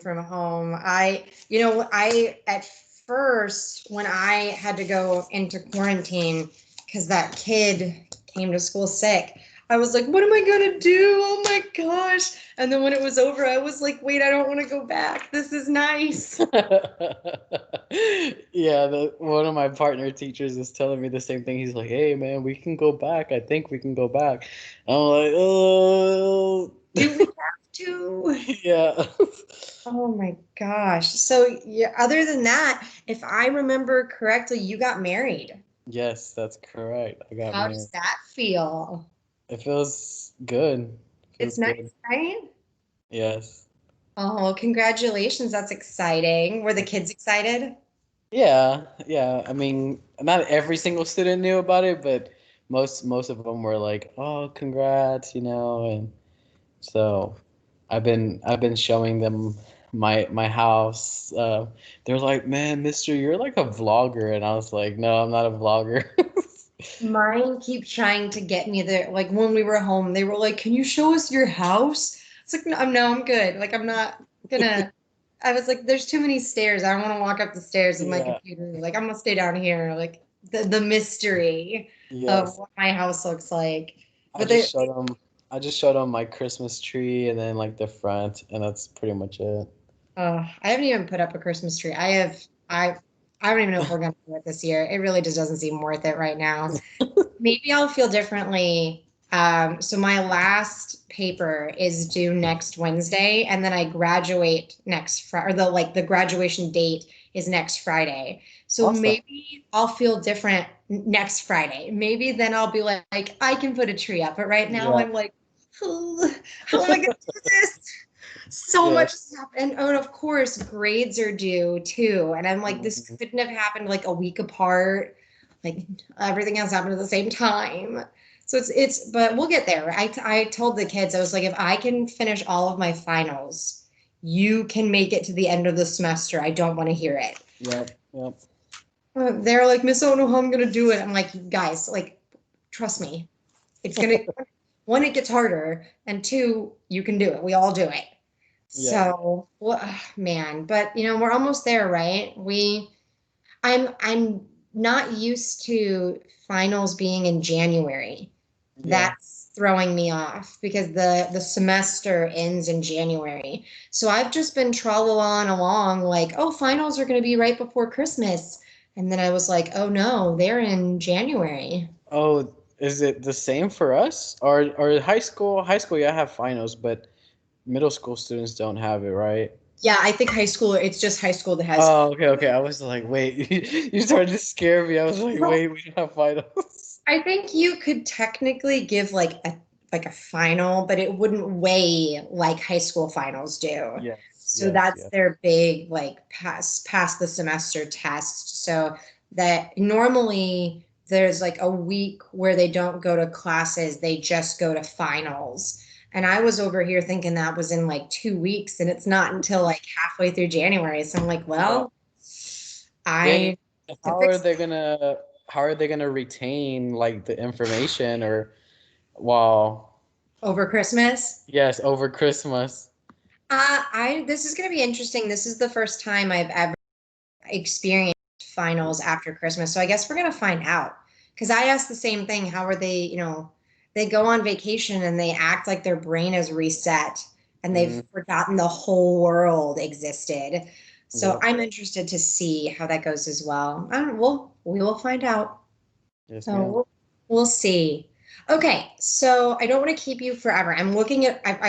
from home. I at first when I had to go into quarantine because that kid came to school sick, I was like, what am I gonna do? Oh my gosh. And then when it was over, I was like, wait, I don't want to go back. This is nice. Yeah, one of my partner teachers is telling me the same thing. He's like, "Hey, man, we can go back. I think we can go back." I'm like, "Oh, Do we have to? yeah." Oh my gosh. So yeah, other than that, if I remember correctly, you got married. Yes, that's correct. I got How married. does that feel? It feels good. It's Feels good. nice, right? Yes. Oh, congratulations. That's exciting. Were the kids excited? Yeah, yeah. I mean, not every single student knew about it, but most of them were like, "Oh, congrats," and so I've been showing them my house. They're like, "Man, Mister, you're like a vlogger," and I was like, "No, I'm not a vlogger." Mine keep trying to get me there. Like when we were home, they were like, "Can you show us your house?" It's like, no, I'm good. Like I'm not gonna. I was like, "There's too many stairs. I don't want to walk up the stairs with my Yeah. computer. Like I'm gonna stay down here. Like the mystery of Yes. what my house looks like." I But just they, showed them. I just showed them my Christmas tree and then like the front, and that's pretty much it. I haven't even put up a Christmas tree. I don't even know if we're gonna do it this year. It really just doesn't seem worth it right now. Maybe I'll feel differently. So my last paper is due next Wednesday, and then I graduate next Friday, or the graduation date is next Friday. So Awesome. maybe I'll feel different next Friday. Maybe then I'll be like, I can put a tree up. But right now Yeah. I'm like, oh, how am I gonna do this? So much Yes. has happened. Oh, and of course, grades are due too. And I'm like, this Mhm. couldn't have happened like a week apart. Like everything else happened at the same time. So but we'll get there. I told the kids, I was like, if I can finish all of my finals, you can make it to the end of the semester. I don't want to hear it. Yep. Yep. They're like, Miss, I don't know how I'm gonna do it. I'm like, guys, like, trust me. It's gonna, one, it gets harder, and two, you can do it. We all do it. Yeah. So, well, man, but we're almost there, right? I'm not used to finals being in January. Yeah. That's throwing me off because the semester ends in January. So I've just been on along like, oh, finals are going to be right before Christmas. And then I was like, oh no, they're in January. Oh, is it the same for us? Or high school? High school, yeah, have finals, but middle school students don't have it, right? Yeah, I think high school, it's just high school that has. Oh, okay, okay. I was like, wait, you started to scare me. I was like, wait, we don't have finals. I think you could technically give like a final, but it wouldn't weigh like high school finals do. Yes, So yes, that's yes. their big like pass the semester test. So that normally there's like a week where they don't go to classes, they just go to finals. And I was over here thinking that was in like 2 weeks, and it's not until like halfway through January. So I'm like, Yeah. well, Then I have to how are fix they gonna how are they gonna retain like the information or wow. over Christmas. Yes, over Christmas. I This is going to be interesting. This is the first time I've ever experienced finals after Christmas. So I guess we're going to find out. Because I asked the same thing. How are they, they go on vacation and they act like their brain is reset and they've Mm, forgotten the whole world existed. So yep. I'm interested to see how that goes as well. We will find out. Yes, So ma'am. we'll see. Okay, so I don't want to keep you forever. I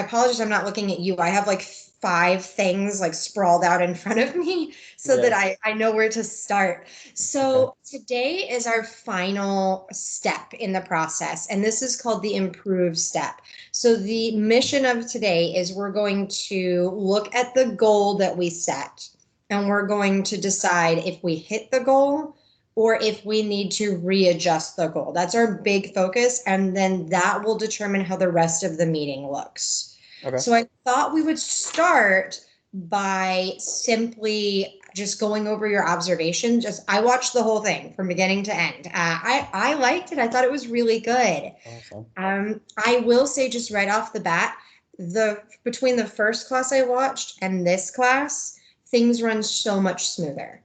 apologize, I'm not looking at you. I have like five things like sprawled out in front of me so that Yes. I know where to start. Okay. So today is our final step in the process, and this is called the improve step. So the mission of today is we're going to look at the goal that we set, and we're going to decide if we hit the goal or if we need to readjust the goal. That's our big focus. And then that will determine how the rest of the meeting looks. Okay. So I thought we would start by simply just going over your observation. I watched the whole thing from beginning to end. I liked it. I thought it was really good. Awesome. I will say just right off the bat, the between the first class I watched and this class, things run so much smoother.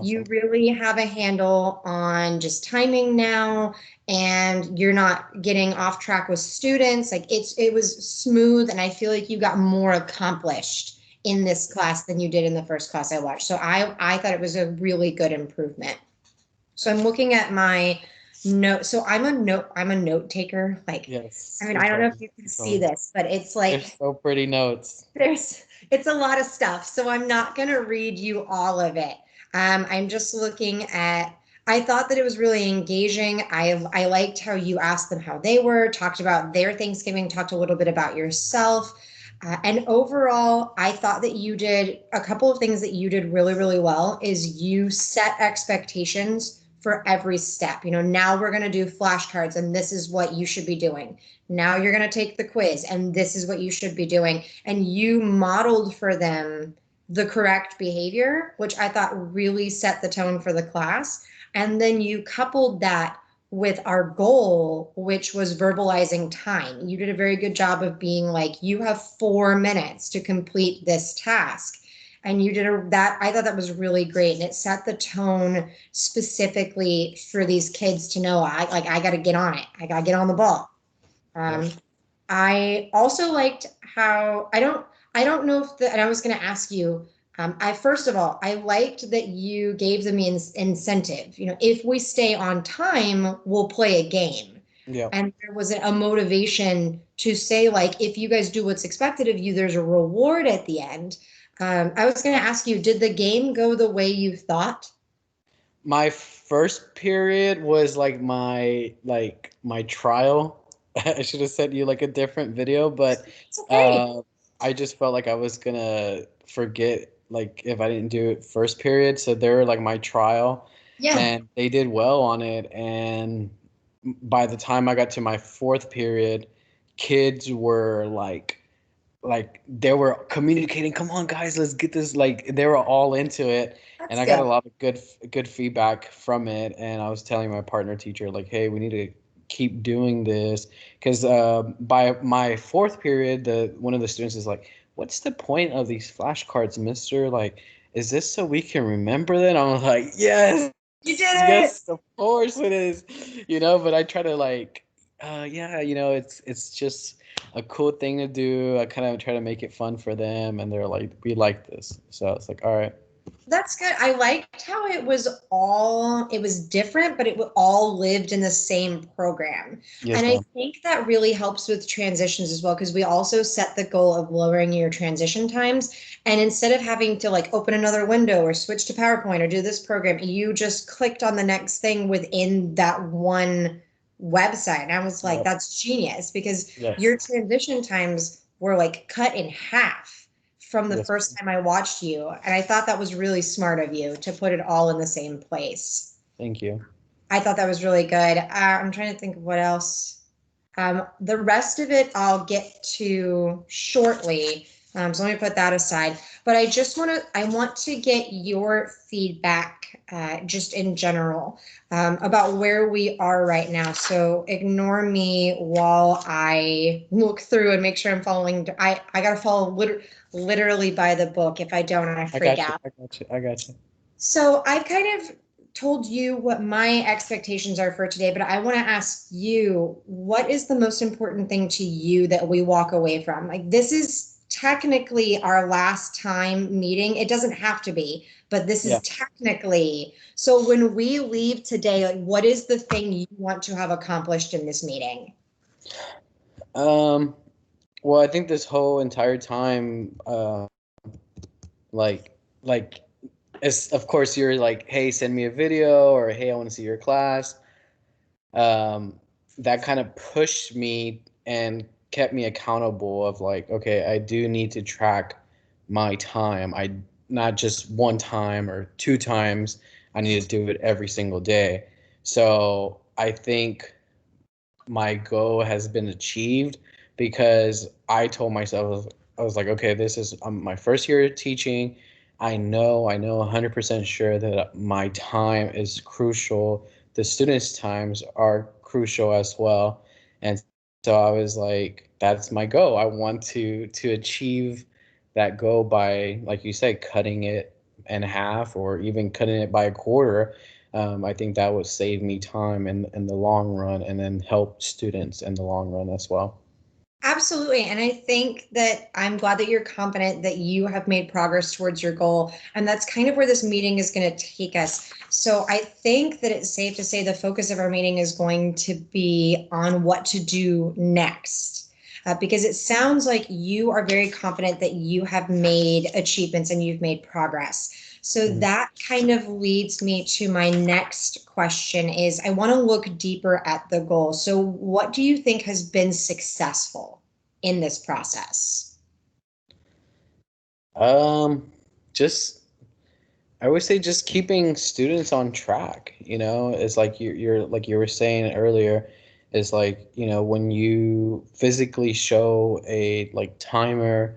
You Awesome. really have a handle on just timing now, and you're not getting off track with students. Like it was smooth, and I feel like you got more accomplished in this class than you did in the first class I watched. So I thought it was a really good improvement. So I'm looking at my note. So I'm a note taker. Like, I Yes. mean, You I don't know told if me. you can You told see me. this, but it's They're like so pretty notes. it's a lot of stuff. So I'm not going to read you all of it. I'm just looking at, I thought that it was really engaging. I liked how you asked them how they were, talked about their Thanksgiving, talked a little bit about yourself. And overall, I thought that you did a couple of things that you did really, really well is you set expectations for every step. You know, now we're going to do flashcards and this is what you should be doing. Now you're going to take the quiz and this is what you should be doing. And you modeled for them the correct behavior, which I thought really set the tone for the class. And then you coupled that with our goal, which was verbalizing time. You did a very good job of being like, you have 4 minutes to complete this task. And you did that. I thought that was really great. And it set the tone specifically for these kids to know, I got to get on it. I got to get on the ball. Yep. Um, I also liked how I don't know if the and I was going to ask you. I first of all, I liked that you gave them the incentive. You know, if we stay on time, we'll play a game. Yep. And there was a motivation to say, like, if you guys do what's expected of you, there's a reward at the end. I was going to ask you, did the game go the way you thought? My first period was like my trial. I should have sent you like a different video, but It's okay. uh, I just felt like I was gonna forget like if I didn't do it first period. So they were like my trial, Yeah. and they did well on it. And by the time I got to my fourth period, kids were like they were communicating, come on guys, let's get this, like they were all into it, and That's I got good. a lot of good feedback from it. And I was telling my partner teacher like, hey, we need to keep doing this, because by my fourth period, the one of the students is like, what's the point of these flashcards, mister, like, is this so we can remember them? I'm like, yes, You did it. yes, of course it is, but I try to like, yeah, it's just a cool thing to do. I kind of try to make it fun for them, and they're like, we like this. So it's like, all right. That's good. I liked how it was different, but it all lived in the same program. And Yes, I ma'am. think that really helps with transitions as well, because we also set the goal of lowering your transition times. And instead of having to like open another window or switch to PowerPoint or do this program, you just clicked on the next thing within that one website. And I was like, Yep. that's genius because your Yes. transition times were like cut in half from the Yes. first time I watched you. And I thought that was really smart of you to put it all in the same place. Thank you. I thought that was really good. I'm trying to think of what else. The rest of it I'll get to shortly. So let me put that aside. But I want to get your feedback just in general about where we are right now. So ignore me while I look through and make sure I'm following. I got to follow literally by the book. If I don't, I I freak got you. out. I got you. I got you. So I've kind of told you what my expectations are for today, but I want to ask you, what is the most important thing to you that we walk away from? Like, this is technically our last time meeting. It doesn't have to be, but this Yeah. is technically. So when we leave today, like, what is the thing you want to have accomplished in this meeting? Um. Well, I think this whole entire time, like, as of course you're like, hey, send me a video, or hey, I want to see your class. Um, that kind of pushed me and kept me accountable of like, okay, I do need to track my time. I not just one time or two times. I need to do it every single day. So I think my goal has been achieved, because I told myself, I was like, okay, this is my first year of teaching. I know 100% sure that my time is crucial. The students' times are crucial as well. And so I was like, that's my goal. I want to achieve that goal by, like you said, cutting it in half or even cutting it by a quarter. I think that would save me time in the long run and then help students in the long run as well. Absolutely. And I think that I'm glad that you're confident that you have made progress towards your goal. And that's kind of where this meeting is going to take us. So I think that it's safe to say the focus of our meeting is going to be on what to do next. Because it sounds like you are very confident that you have made achievements and you've made progress. So Mhm. that kind of leads me to my next question is I want to look deeper at the goal. So what do you think has been successful in this process? Um, just I would say just keeping students on track, it's like you're like you were saying earlier, is like, when you physically show a like timer,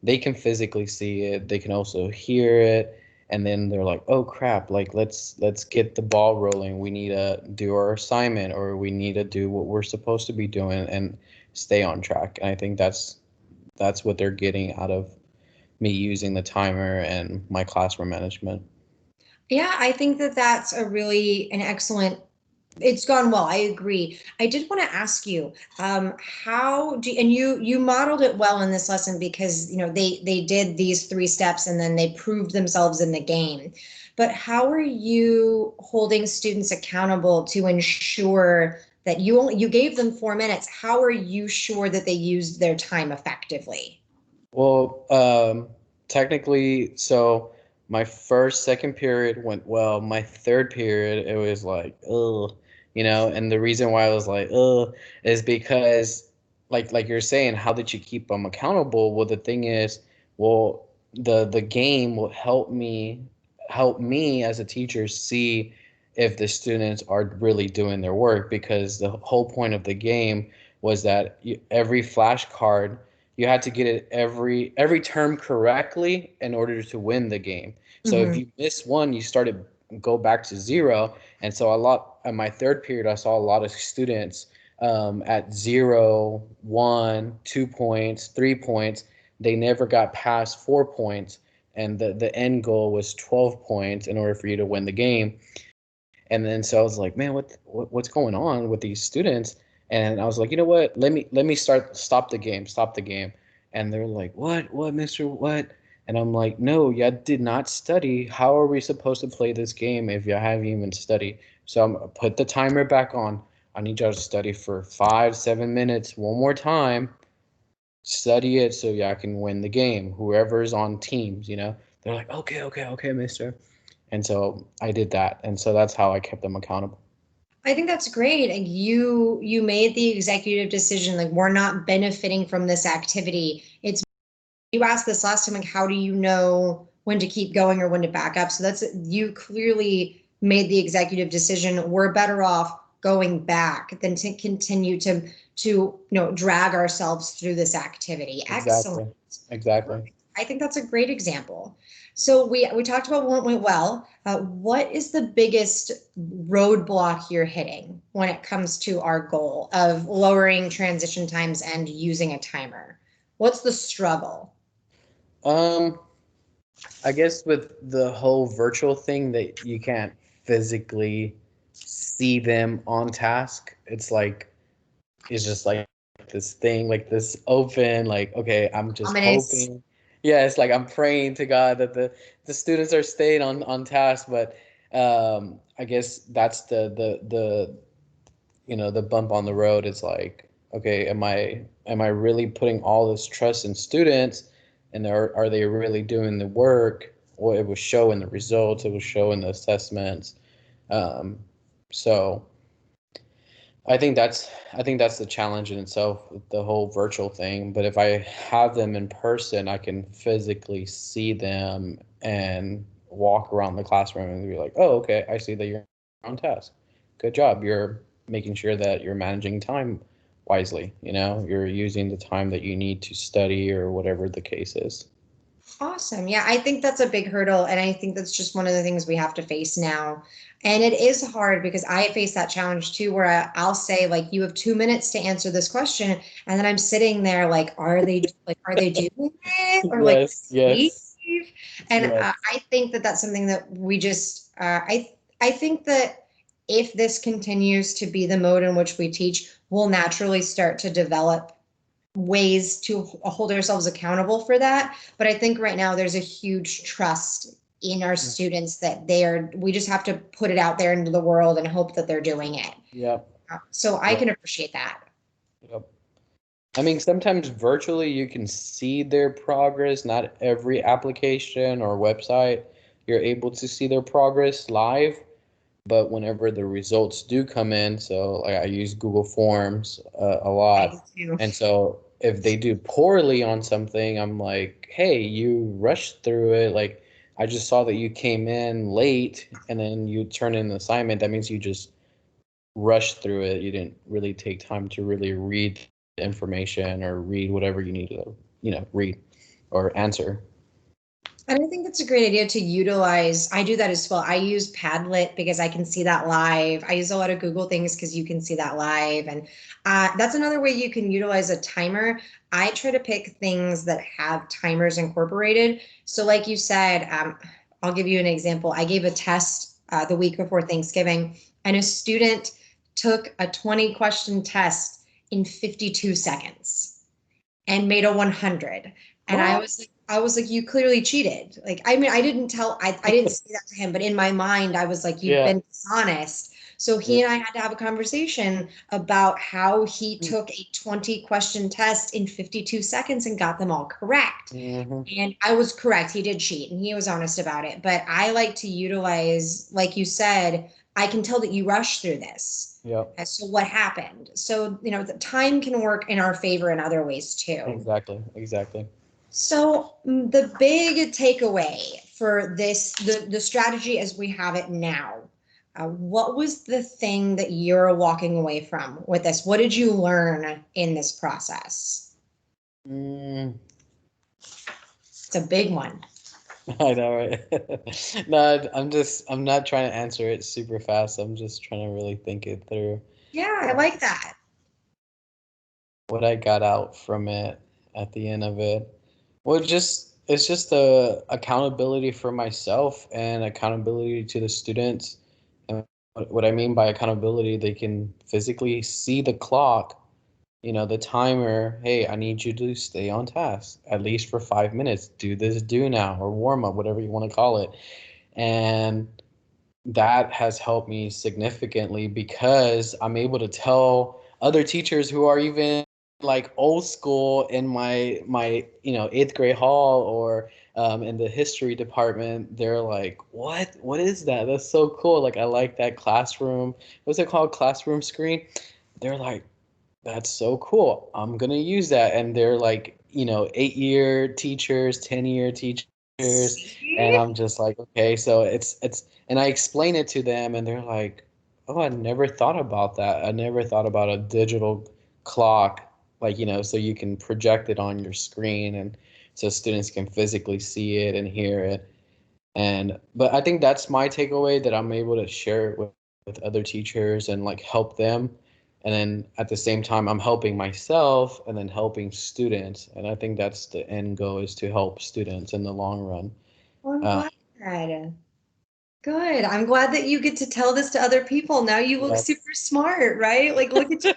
they can physically see it, they can also hear it, and then they're like, oh crap, like let's get the ball rolling. We need to do our assignment or we need to do what we're supposed to be doing and stay on track. And I think that's what they're getting out of me using the timer and my classroom management. Yeah, I think that that's a really an excellent. It's gone well. I agree. I did want to ask you, how do and you modeled it well in this lesson because they did these three steps and then they proved themselves in the game. But how are you holding students accountable to ensure that you gave them 4 minutes? How are you sure that they used their time effectively? Well, technically, so my first, second period went well. My third period, it was like, ugh, and the reason why I was like, ugh, is because, like you're saying, how did you keep them accountable? Well, the thing is, well, the game will help me as a teacher see if the students are really doing their work because the whole point of the game was that every flashcard you had to get it every term correctly in order to win the game. So if Mhm. you miss one, you started go back to zero. And so a lot in my third period, I saw a lot of students at 0, 1, 2 points, 3 points. They never got past 4 points, and the end goal was 12 points in order for you to win the game. And then so I was like, man, what's going on with these students? And I was like, you know what? Let me stop the game, stop the game. And they're like, what, Mister, what? And I'm like, no, you did not study. How are we supposed to play this game if you haven't even studied? So I'm put the timer back on. I need y'all to study for 5, 7 minutes one more time. Study it so y'all can win the game. Whoever's on teams. They're like, okay, okay, okay, Mister. And so I did that. And so that's how I kept them accountable. I think that's great. And you made the executive decision, like we're not benefiting from this activity. It's you asked this last time, like how do you know when to keep going or when to back up? So that's you clearly made the executive decision. We're better off going back than to continue to drag ourselves through this activity. Excellent. Exactly. Exactly. I think that's a great example. So we talked about what went well. What is the biggest roadblock you're hitting when it comes to our goal of lowering transition times and using a timer? What's the struggle? Um, I guess with the whole virtual thing that you can't physically see them on task, it's just like this thing, like this open, like, okay, I'm just Ominous. hoping. Yeah, it's like I'm praying to God that the students are staying on task, but I guess that's the bump on the road. Is like, okay, am I really putting all this trust in students, and are they really doing the work? Well, it will show in the results, it will show in the assessments. um, so I think that's the challenge in itself, the whole virtual thing. But if I have them in person, I can physically see them and walk around the classroom and be like, "Oh, okay, I see that you're on task. Good job. You're making sure that you're managing time wisely. You're using the time that you need to study or whatever the case is." Awesome. Yeah, I think that's a big hurdle. And I think that's just one of the things we have to face now. And it is hard because I face that challenge too, where I'll say, like, you have 2 minutes to answer this question. And then I'm sitting there like, are they doing it? Or like, Yes, leave? yes, And yes. I think that that's something that we just, I think that if this continues to be the mode in which we teach, we'll naturally start to develop ways to hold ourselves accountable for that. But I think right now there's a huge trust in our students that we just have to put it out there into the world and hope that they're doing it. Yep, So I yep, can appreciate that. yep. I mean, sometimes virtually you can see their progress. Not every application or website you're able to see their progress live, but whenever the results do come in, so like I use Google Forms a I do lot, too. and so if they do poorly on something, I'm like, hey, you rushed through it. Like I just saw that you came in late, and then you turn in an assignment. That means you just rush through it. You didn't really take time to really read the information or read whatever you need to, read or answer. And I think that's a great idea to utilize. I do that as well. I use Padlet because I can see that live. I use a lot of Google things because you can see that live. And that's another way you can utilize a timer. I try to pick things that have timers incorporated. So, like you said, I'll give you an example. I gave a test the week before Thanksgiving, and a student took a 20-question test in 52 seconds and made a 100. And What? I was like, you clearly cheated. Like, I mean, I didn't say that to him, but in my mind, I was like, you've Yeah. been dishonest. So Yeah. he and I had to have a conversation about how he took a 20-question test in 52 seconds and got them all correct. Mm-hmm. And I was correct. He did cheat and he was honest about it. But I like to utilize, like you said, I can tell that you rushed through this. Yep. So what happened? So, the time can work in our favor in other ways too. Exactly. Exactly. So the big takeaway for the strategy as we have it now, what was the thing that you're walking away from with this? What did you learn in this process? Mm, It's a big one. I know, right? No, I'm not trying to answer it super fast. I'm just trying to really think it through. Yeah, I like that. What I got out from it at the end of it. Well, it's just the accountability for myself and accountability to the students. And what I mean by accountability, they can physically see the clock, the timer. Hey, I need you to stay on task at least for 5 minutes. Do this, do now, or warm up, whatever you want to call it. And that has helped me significantly because I'm able to tell other teachers who are even like old school in my eighth grade hall or in the history department. They're like, what is that? That's so cool. Like I like that classroom, what's it called, classroom screen. They're like, that's so cool, I'm gonna use that. And they're like, 8-year teachers, 10-year teachers, and See? I'm just like, okay. So it's and I explain it to them, and they're like, oh, I never thought about that. I never thought about a digital clock, like, so you can project it on your screen, and so students can physically see it and hear it. And but I think that's my takeaway, that I'm able to share it with other teachers and like help them. And then at the same time, I'm helping myself and then helping students. And I think that's the end goal, is to help students in the long run. Well, I'm Uh, glad. Good. I'm glad that you get to tell this to other people. Now you look yeah. super smart, right? Like, look at you.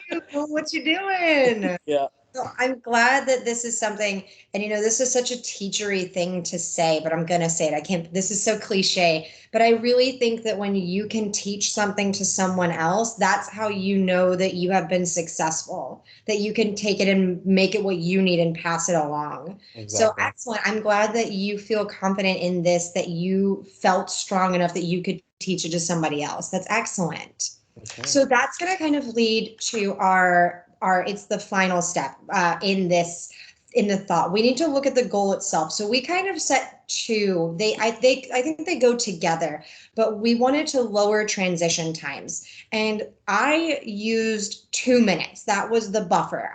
What you doing? Yeah. So I'm glad that this is something, and this is such a teachery thing to say, but I'm gonna say it. I can't, this is so cliche, but I really think that when you can teach something to someone else, that's how you know that you have been successful, that you can take it and make it what you need and pass it along. So Exactly. excellent. I'm glad that you feel confident in this, that you felt strong enough that you could teach it to somebody else. That's excellent. Okay. So that's going to kind of lead to our it's the final step in this in the thought. We need to look at the goal itself. So we kind of set two. I think they go together, but we wanted to lower transition times. And I used 2 minutes. That was the buffer.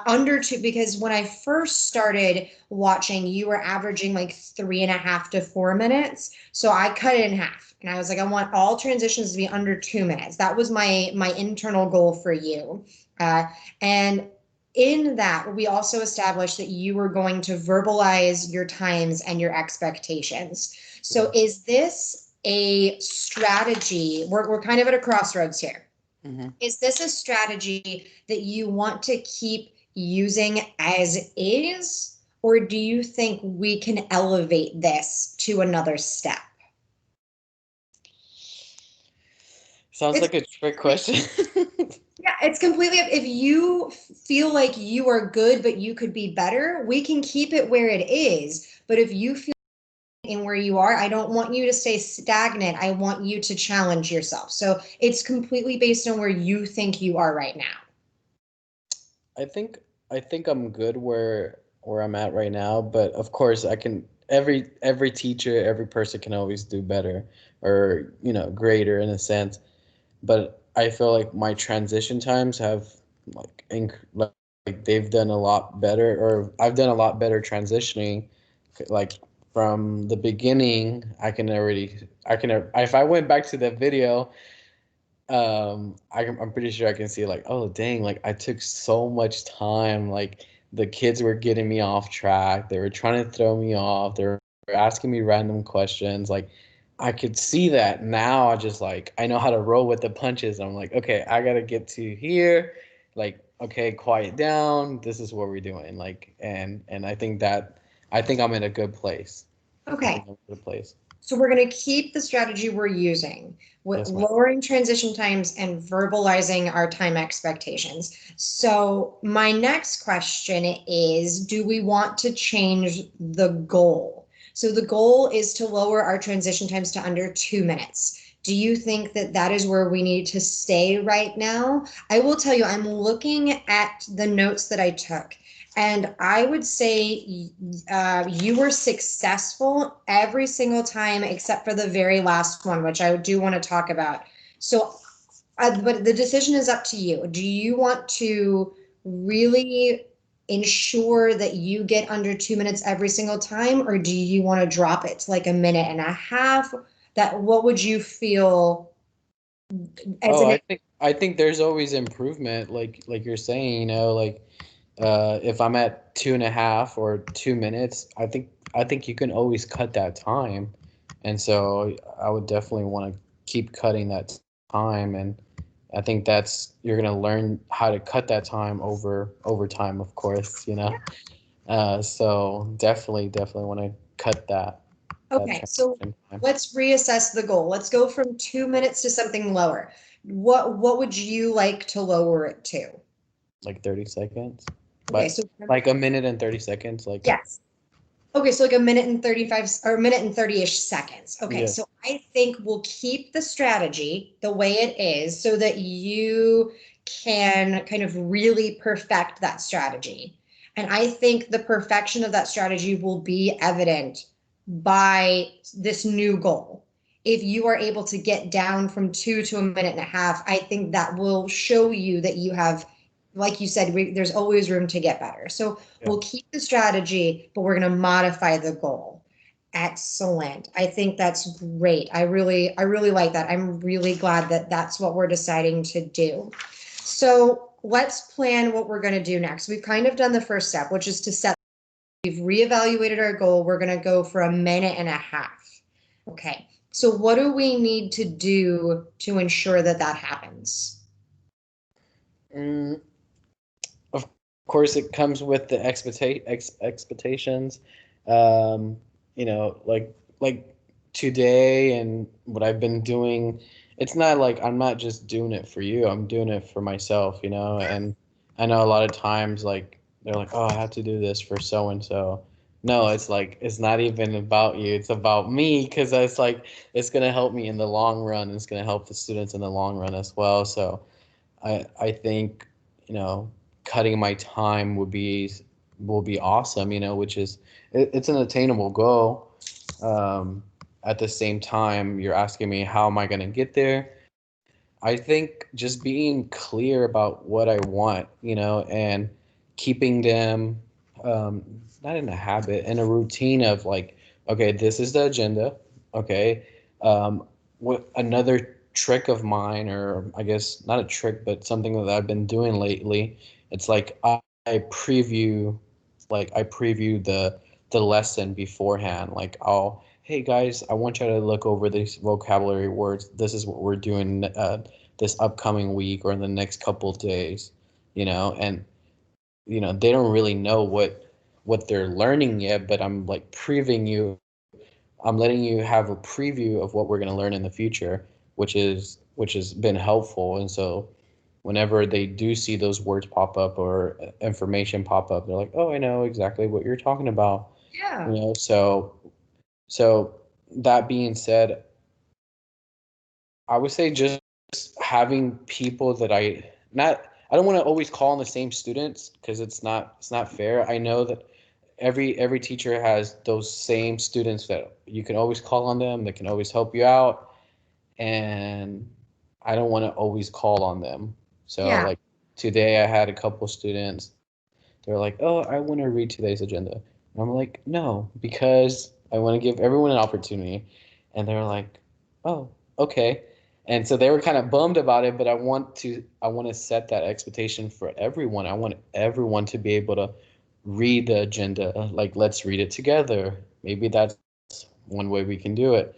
Under two, because when I first started watching, you were averaging like 3.5 to 4 minutes. So I cut it in half. And I was like, I want all transitions to be under 2 minutes. That was my internal goal for you. And in that, we also established that you were going to verbalize your times and your expectations. So is this a strategy? We're kind of at a crossroads here. Mm-hmm. Is this a strategy that you want to keep using as is, or do you think we can elevate this to another step? Sounds like a trick question. Yeah, it's completely up. If you feel like you are good, but you could be better, we can keep it where it is. But if you feel in where you are, I don't want you to stay stagnant. I want you to challenge yourself. So it's completely based on where you think you are right now. I think I'm good where I'm at right now, but of course I can every teacher, every person can always do better or, greater in a sense. But I feel like my transition times have like they've done a lot better, or I've done a lot better transitioning, like from the beginning. If I went back to the video, I'm pretty sure I can see like, oh dang, like I took so much time, like the kids were getting me off track, they were trying to throw me off, they were asking me random questions, like I could see that now. I just like I know how to roll with the punches. I'm like, okay, I gotta get to here, like okay, quiet down, this is what we're doing, like and I think I'm in a good place. I Okay. think I'm in a good place. So we're going to keep the strategy we're using with Yes, ma'am. lowering transition times and verbalizing our time expectations. So my next question is, do we want to change the goal? So the goal is to lower our transition times to under 2 minutes. Do you think that that is where we need to stay right now? I will tell you, I'm looking at the notes that I took. And I would say you were successful every single time except for the very last one, which I do want to talk about. So, but the decision is up to you. Do you want to really ensure that you get under 2 minutes every single time, or do you want to drop it to like a minute and a half? What would you feel as Oh, an I think there's always improvement, like you're saying, like if I'm at 2.5 or 2 minutes, I think you can always cut that time, and so I would definitely want to keep cutting that time, and I think that's you're gonna learn how to cut that time over time, of course, so definitely want to cut that Okay, so transition time, let's reassess the goal. Let's go from 2 minutes to something lower. What would you like to lower it to? like 30 seconds, Okay, but so like a minute and 30 seconds, like yes. Okay, so like a minute and 35 or a minute and 30-ish seconds. Okay, yeah. so I think we'll keep the strategy the way it is so that you can kind of really perfect that strategy. And I think the perfection of that strategy will be evident by this new goal. If you are able to get down from 2 to a minute and a half, I think that will show you that you have, like you said, there's always room to get better. So Yeah. we'll keep the strategy, but we're going to modify the goal. Excellent. I think that's great. I really like that. I'm really glad that that's what we're deciding to do. So let's plan what we're going to do next. We've kind of done the first step, which is to set. We've reevaluated our goal. We're going to go for a minute and a half. Okay. So what do we need to do to ensure that that happens? Mm, of course, it comes with the expectations. Um, like today and what I've been doing. It's not like I'm not just doing it for you. I'm doing it for myself, And I know a lot of times, like they're like, "Oh, I have to do this for so and so." No, it's like it's not even about you. It's about me because it's like it's gonna help me in the long run. It's gonna help the students in the long run as well. So I think, cutting my time would be will be awesome, you know, which is it's an attainable goal. At the same time, you're asking me how am I going to get there? I think just being clear about what I want, you know, and keeping them not in a habit, in a routine of like, okay, this is the agenda. Okay. What another trick of mine, or I guess not a trick, but something that I've been doing lately, it's like I preview, I preview the lesson beforehand. Like hey guys, I want you to look over these vocabulary words. This is what we're doing this upcoming week or in the next couple of days, you know, and you know they don't really know what they're learning yet, but I'm like previewing you. I'm letting you have a preview of what we're going to learn in the future, which has been helpful. And so whenever they do see those words pop up or information pop up, they're like, "Oh, I know exactly what you're talking about." Yeah. You know, so that being said, I would say just having people that I don't want to always call on the same students because it's not fair. I know that every teacher has those same students that you can always call on them, that can always help you out, and I don't want to always call on them. So Yeah. like today I had a couple students, they're like, "Oh, I want to read today's agenda." And I'm like, "No, because I want to give everyone an opportunity." And they're like, "Oh, okay." And so they were kind of bummed about it, but I want to set that expectation for everyone. I want everyone to be able to read the agenda. Like, let's read it together. Maybe that's one way we can do it.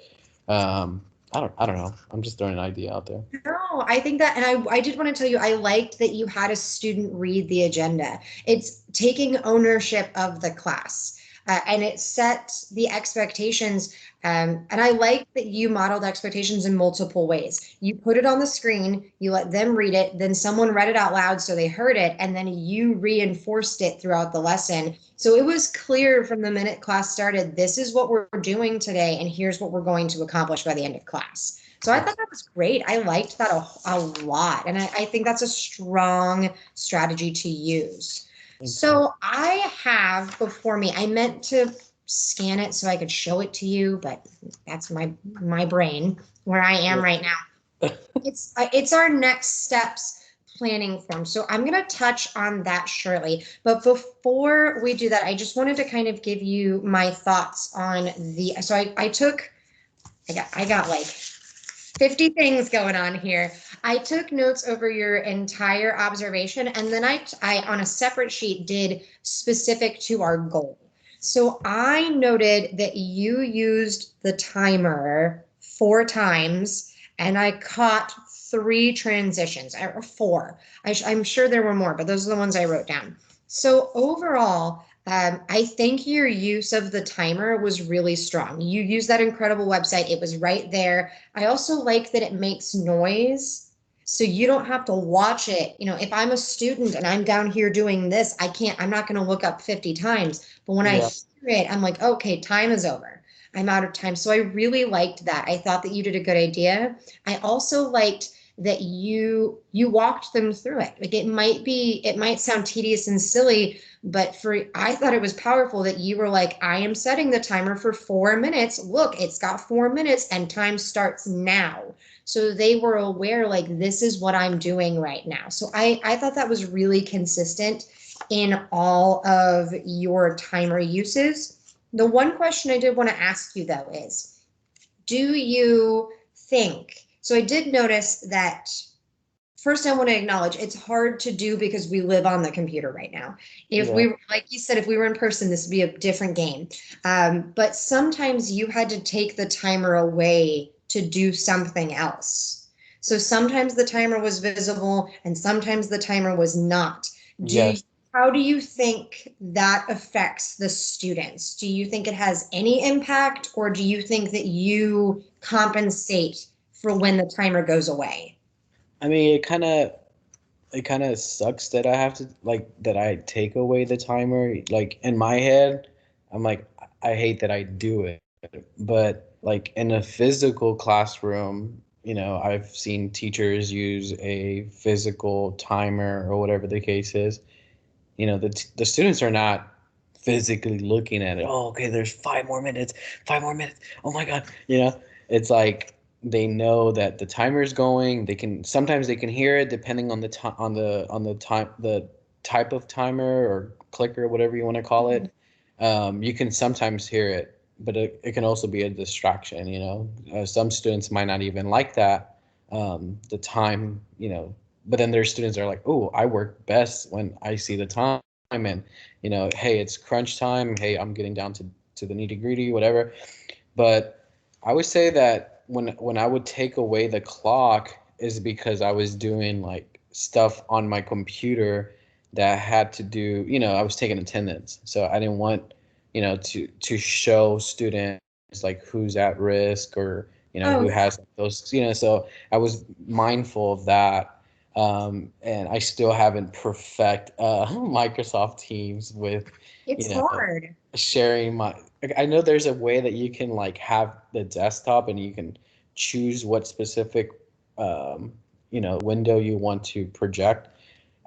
I don't know. I'm just throwing an idea out there. No, I think that, and I did want to tell you, I liked that you had a student read the agenda. It's taking ownership of the class. And it sets the expectations. And I like that you modeled expectations in multiple ways. You put it on the screen, you let them read it, then someone read it out loud so they heard it, and then you reinforced it throughout the lesson. So it was clear from the minute class started, this is what we're doing today, and here's what we're going to accomplish by the end of class. So I thought that was great. I liked that a lot. And I think that's a strong strategy to use. Thank you. So I have before me, I meant to scan it so I could show it to you, but that's my brain where I am right now. It's our next steps planning form. So I'm going to touch on that shortly. But before we do that, I just wanted to kind of give you my thoughts on so I got like 50 things going on here. I took notes over your entire observation, and then I on a separate sheet did specific to our goal. So I noted that you used the timer 4 times, and I caught 3 transitions, or 4. I'm sure there were more, but those are the ones I wrote down. So overall, I think your use of the timer was really strong. You used that incredible website. It was right there. I also like that it makes noise. So you don't have to watch it. You know, if I'm a student and I'm down here doing this, I'm not going to look up 50 times. But when I Yeah. hear it, I'm like, okay, time is over. I'm out of time. So I really liked that. I thought that you did a good idea. I also liked that you walked them through it. Like it might sound tedious and silly, but I thought it was powerful that you were like, I am setting the timer for 4 minutes. Look, it's got 4 minutes and time starts now. So they were aware, like, this is what I'm doing right now. So I thought that was really consistent in all of your timer uses. The one question I did want to ask you though is, do you think, so I did notice that first I want to acknowledge it's hard to do because we live on the computer right now. If Yeah. we, like you said, if we were in person, this would be a different game. But sometimes you had to take the timer away to do something else. So sometimes the timer was visible and sometimes the timer was not. Yes. How do you think that affects the students? Do you think it has any impact, or do you think that you compensate for when the timer goes away? I mean, it kind of sucks that I have to like that I take away the timer. Like in my head, I'm like I hate that I do it. But like in a physical classroom, you know, I've seen teachers use a physical timer or whatever the case is. the students are not physically looking at it. Oh, okay, there's 5 more minutes, 5 more minutes. Oh my God, it's like they know that the timer is going. Sometimes they can hear it depending on the time the type of timer or clicker, whatever you want to call it. You can sometimes hear it, but it can also be a distraction. Some students might not even like that, the time. But then there's students that are like, oh, I work best when I see the time, and hey, it's crunch time. Hey, I'm getting down to the nitty gritty, whatever. But I would say that when I would take away the clock is because I was doing like stuff on my computer that had to do, I was taking attendance. So I didn't want, to show students like who's at risk, or, who Oh, has those, so I was mindful of that. And I still haven't perfect Microsoft Teams with, you it's know, hard. sharing my, like, I know there's a way that you can like have the desktop and you can choose what specific window you want to project.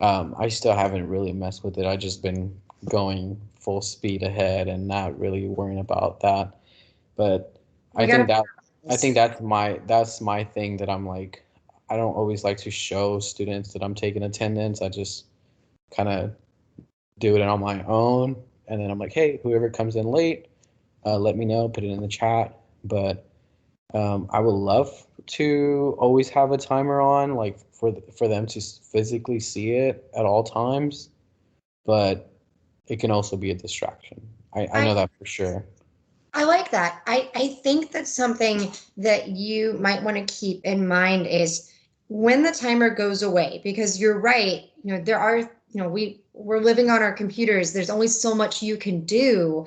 I still haven't really messed with it. I just been going full speed ahead and not really worrying about that. But We I gotta. think that I think that's my thing, that I'm like, I don't always like to show students that I'm taking attendance. I just kind of do it on my own, and then I'm like, hey, whoever comes in late, let me know, put it in the chat. But I would love to always have a timer on, like for them to physically see it at all times, but it can also be a distraction. I I know that for sure. I like that. I think that something that you might want to keep in mind is when the timer goes away, because you're right, there are, we're living on our computers. There's only so much you can do.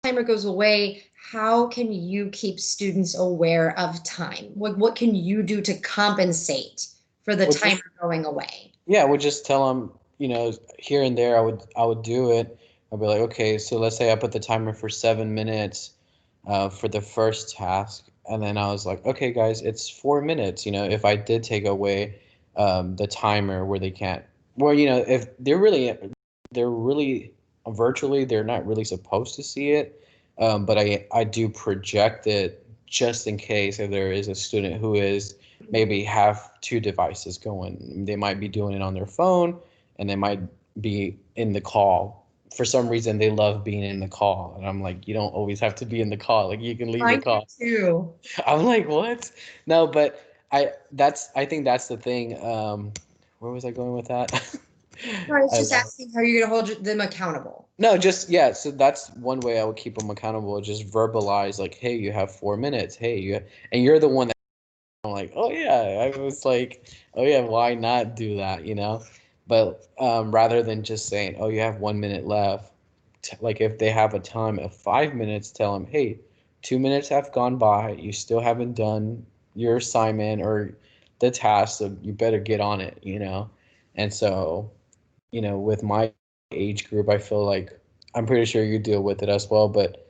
Timer goes away, how can you keep students aware of time? What can you do to compensate for the Well, timer just going away? Yeah, I would just tell them, here and there, I would do it. I'd be like, okay, so let's say I put the timer for 7 minutes, for the first task, and then I was like, okay, guys, it's 4 minutes. If I did take away, the timer where they can't, well, if they're really virtually, they're not really supposed to see it, but I do project it just in case if there is a student who is maybe have two devices going. They might be doing it on their phone, and they might be in the call. For some reason, they love being in the call, and I'm like, you don't always have to be in the call. Like, you can leave the I do call. too. I'm like, what? No, but I think that's the thing. Where was I going with that? No, I was I just lost. asking how you're gonna hold them accountable. No, just yeah. So that's one way I would keep them accountable. Just verbalize like, hey, you have 4 minutes. Hey, and you're the one that, I'm like, oh yeah. I was like, oh yeah, why not do that? But rather than just saying, oh, you have 1 minute left, like if they have a time of 5 minutes, tell them, hey, 2 minutes have gone by. You still haven't done your assignment or the task, so you better get on it. And so, with my age group, I feel like, I'm pretty sure you deal with it as well, but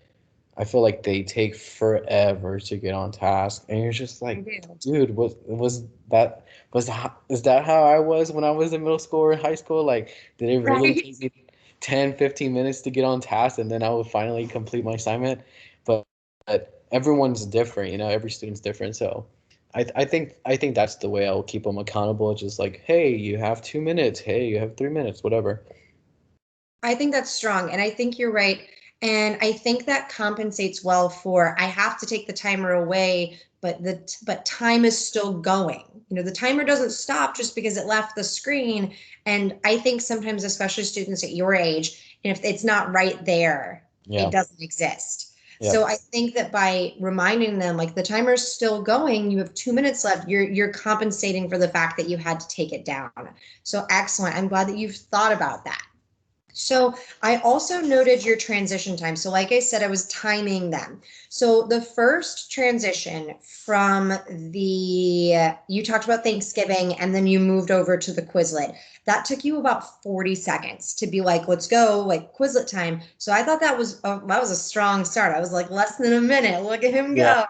I feel like they take forever to get on task, and you're just I like, do. dude, is that how I was when I was in middle school or high school? Like, did it really Right. take me 10, 15 minutes to get on task, and then I would finally complete my assignment? But everyone's different, every student's different. So I think that's the way I'll keep them accountable. Just like, hey, you have 2 minutes. Hey, you have 3 minutes, whatever. I think that's strong, and I think you're right. And I think that compensates well for I have to take the timer away, but time is still going. The timer doesn't stop just because it left the screen. And I think sometimes, especially students at your age, and if it's not right there, it Yeah. doesn't exist. So Yep. I think that by reminding them, like the timer's still going, you have 2 minutes left, you're compensating for the fact that you had to take it down. So excellent. I'm glad that you've thought about that. So I also noted your transition time. So like I said, I was timing them. So the first transition from you talked about Thanksgiving and then you moved over to the Quizlet. That took you about 40 seconds to be like, let's go, like Quizlet time. So I thought that was a strong start. I was like, less than a minute. Look at him Yeah.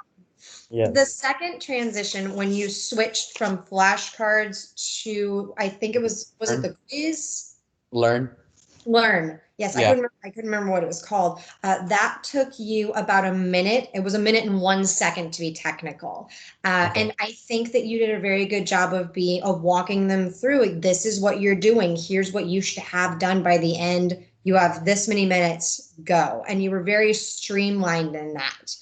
go. The Yes. second transition when you switched from flashcards to, I think was it Learn. the quiz? Learn. Learn. Yes, Yeah. I couldn't remember what it was called. That took you about a minute. It was a minute and 1 second to be technical. Okay. And I think that you did a very good job of walking them through. Like, this is what you're doing. Here's what you should have done by the end. You have this many minutes, go. And you were very streamlined in that.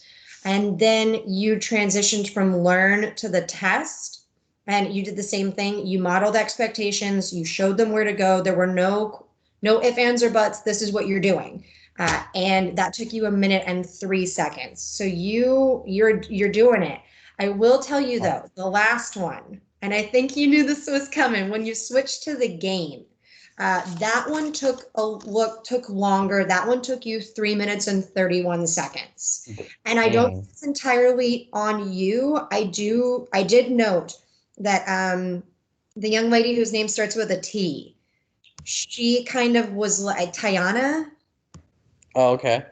And then you transitioned from learn to the test. And you did the same thing. You modeled expectations. You showed them where to go. There were no ifs, ands, or buts. This is what you're doing. And that took you a minute and 3 seconds. So you're doing it. I will tell you though, the last one, and I think you knew this was coming when you switched to the game. That one took longer. That one took you 3 minutes and 31 seconds. And I don't think Dang. it's entirely on you. I did note that the young lady whose name starts with a T, she kind of was like Tiana. Oh, okay. Uh,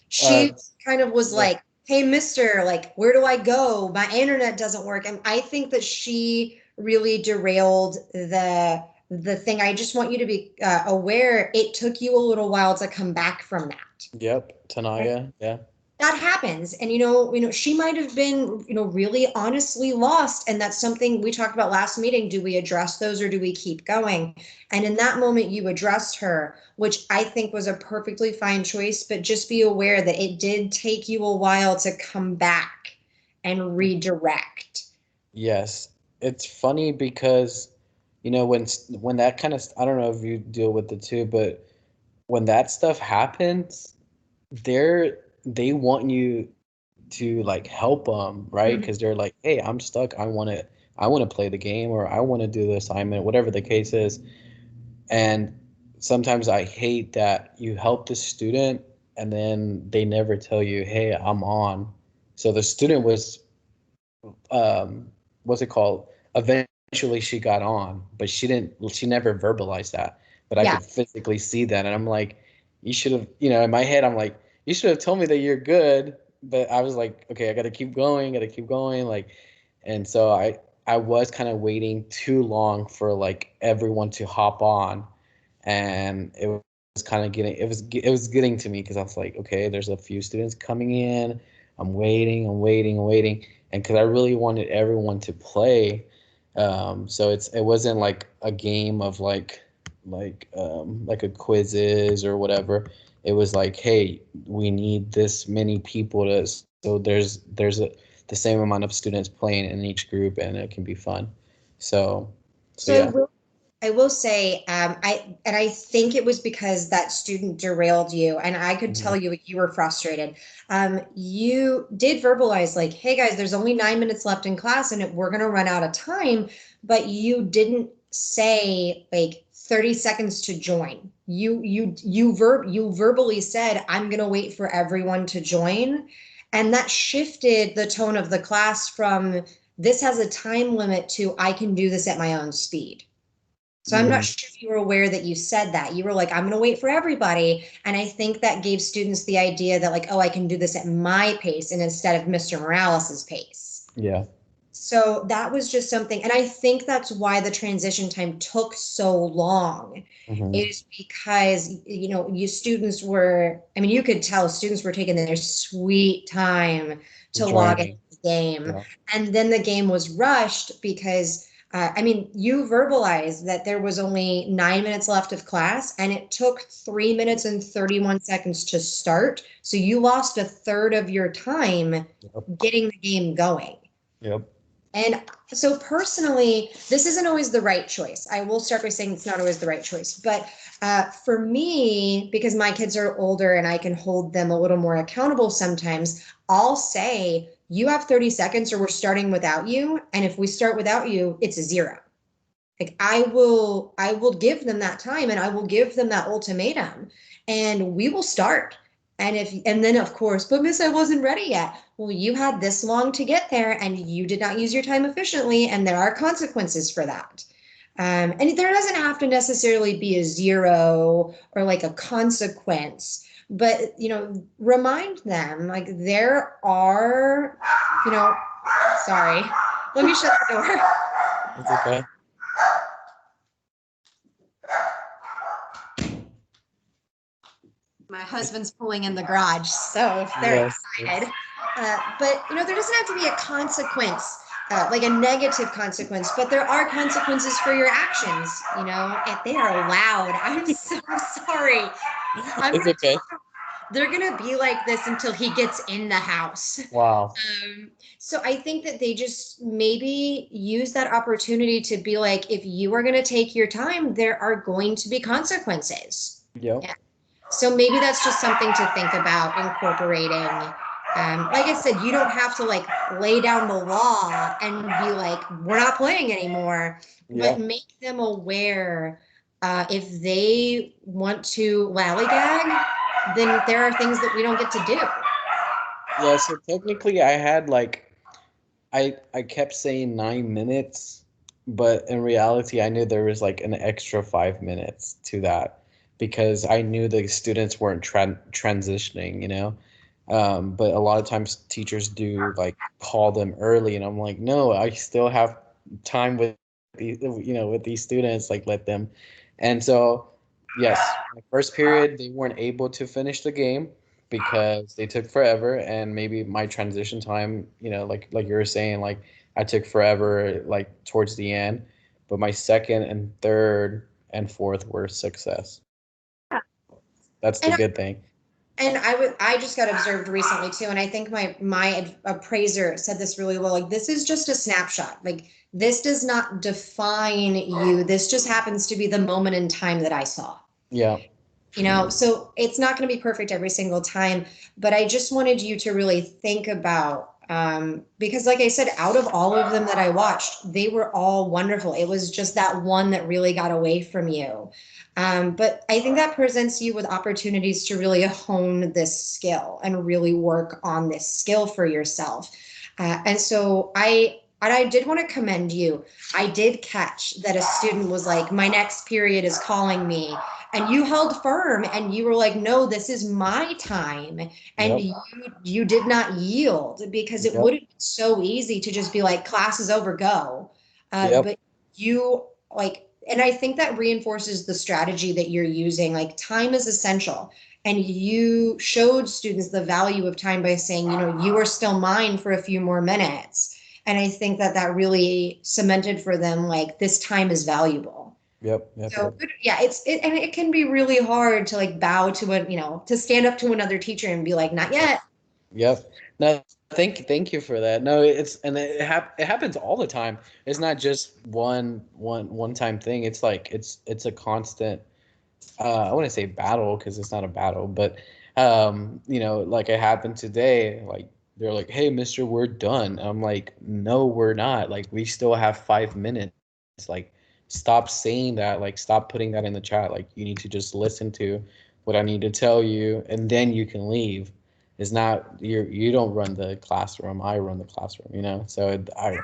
She kind of was yeah. like, "Hey, mister, like, where do I go? My internet doesn't work." And I think that she really derailed the thing. I just want you to be aware. It took you a little while to come back from that. Yep. Tanaya. Yeah. That happens. And she might have been really honestly lost, and that's something we talked about last meeting. Do we address those or do we keep going? And in that moment you addressed her, which I think was a perfectly fine choice, but just be aware that it did take you a while to come back and redirect. Yes. It's funny because, when that kind of, I don't know if you deal with it too, but when that stuff happens, they want you to like help them, right? Mhm. Because they're like, hey, I'm stuck. I want to play the game, or I want to do the assignment, whatever the case is. And sometimes I hate that you help the student and then they never tell you, hey, I'm on. So the student was, what's it called? Eventually she got on, but she never verbalized that. But I Yeah. could physically see that. And I'm like, you should have, in my head, I'm like, you should have told me that you're good. But I was like, okay, I got to keep going, got to keep going. Like, and so I was kind of waiting too long for like everyone to hop on, and it was kind of it was getting to me because I was like, okay, there's a few students coming in. I'm waiting, I'm waiting, I'm waiting, and because I really wanted everyone to play, so it wasn't like a game of like a quizzes or whatever. It was like, hey, we need this many people to, so there's the same amount of students playing in each group, and it can be fun. So So yeah. I will say, I think it was because that student derailed you, and I could Mhm. tell you were frustrated. You did verbalize like, "Hey guys, there's only 9 minutes left in class, and we're gonna run out of time," but you didn't say like 30 seconds to join. You verbally said, "I'm gonna wait for everyone to join," and that shifted the tone of the class from this has a time limit to I can do this at my own speed. So I'm not Mhm. sure if you were aware that you said that. You were like, I'm going to wait for everybody. And I think that gave students the idea that, like, oh, I can do this at my pace and instead of Mr. Morales's pace. Yeah. So that was just something. And I think that's why the transition time took so long, Mhm. is because, you students were, I mean, you could tell students were taking their sweet time to log into Joining. the game. Yeah. And then the game was rushed because I mean, you verbalized that there was only 9 minutes left of class, and it took 3 minutes and 31 seconds to start. So you lost a third of your time Yep. getting the game going. Yep. And so, personally, this isn't always the right choice. I will start by saying it's not always the right choice. But for me, because my kids are older and I can hold them a little more accountable sometimes, I'll say, you have 30 seconds or we're starting without you. And if we start without you, it's a zero. Like, I will give them that time and I will give them that ultimatum, and we will start. And then of course, but miss, I wasn't ready yet. Well, you had this long to get there and you did not use your time efficiently, and there are consequences for that. And there doesn't have to necessarily be a zero or like a consequence, but remind them like there are, you know, sorry, let me shut the door. It's okay. My husband's pulling in the garage, so they're Yes. excited. But there doesn't have to be a consequence, like a negative consequence, but there are consequences for your actions. And they are loud. I'm so sorry. I'm It's gonna okay. They're gonna be like this until he gets in the house. Wow. So I think that they just maybe use that opportunity to be like, if you are gonna take your time, there are going to be consequences. Yep. Yeah. So maybe that's just something to think about incorporating. Like I said, you don't have to like lay down the law and be like, we're not playing anymore, but Yep. make them aware if they want to lollygag, then there are things that we don't get to do. Yeah, so technically I had like I kept saying 9 minutes, but in reality I knew there was like an extra 5 minutes to that because I knew the students weren't transitioning, you know. But a lot of times teachers do like call them early, and I'm like, no, I still have time with with these students, like let them. And so, yes, my first period they weren't able to finish the game because they took forever, and maybe my transition time, like you were saying, like I took forever, like towards the end. But my second and third and fourth were success. That's the And good thing. I just got observed recently too, and I think my appraiser said this really well. Like, this is just a snapshot. Like, this does not define you. This just happens to be the moment in time that I saw. Yeah. So it's not going to be perfect every single time, but I just wanted you to really think about, because like I said, out of all of them that I watched, they were all wonderful. It was just that one that really got away from you. But I think that presents you with opportunities to really hone this skill and really work on this skill for yourself. And I did want to commend you. I did catch that a student was like, my next period is calling me, and you held firm and you were like, no, this is my time. And Yep. you did not yield, because it would Yep. have been so easy to just be like, class is over, go. Yep. But you like, and I think that reinforces the strategy that you're using. Like, time is essential, and you showed students the value of time by saying, you are still mine for a few more minutes. And I think that that really cemented for them, like, this time is valuable. Yep. Yep. So Yep. yeah, and it can be really hard to like bow to to stand up to another teacher and be like, not yet. Yep. No, thank you for that. No, it happens all the time. It's not just one time thing. It's like it's a constant. I wouldn't say battle because it's not a battle, but like it happened today. Like they're like, "Hey, Mister, we're done." I'm like, "No, we're not. Like we still have 5 minutes. Like stop saying that. Like stop putting that in the chat. Like you need to just listen to what I need to tell you, and then you can leave." It's not you don't run the classroom. I run the classroom. So I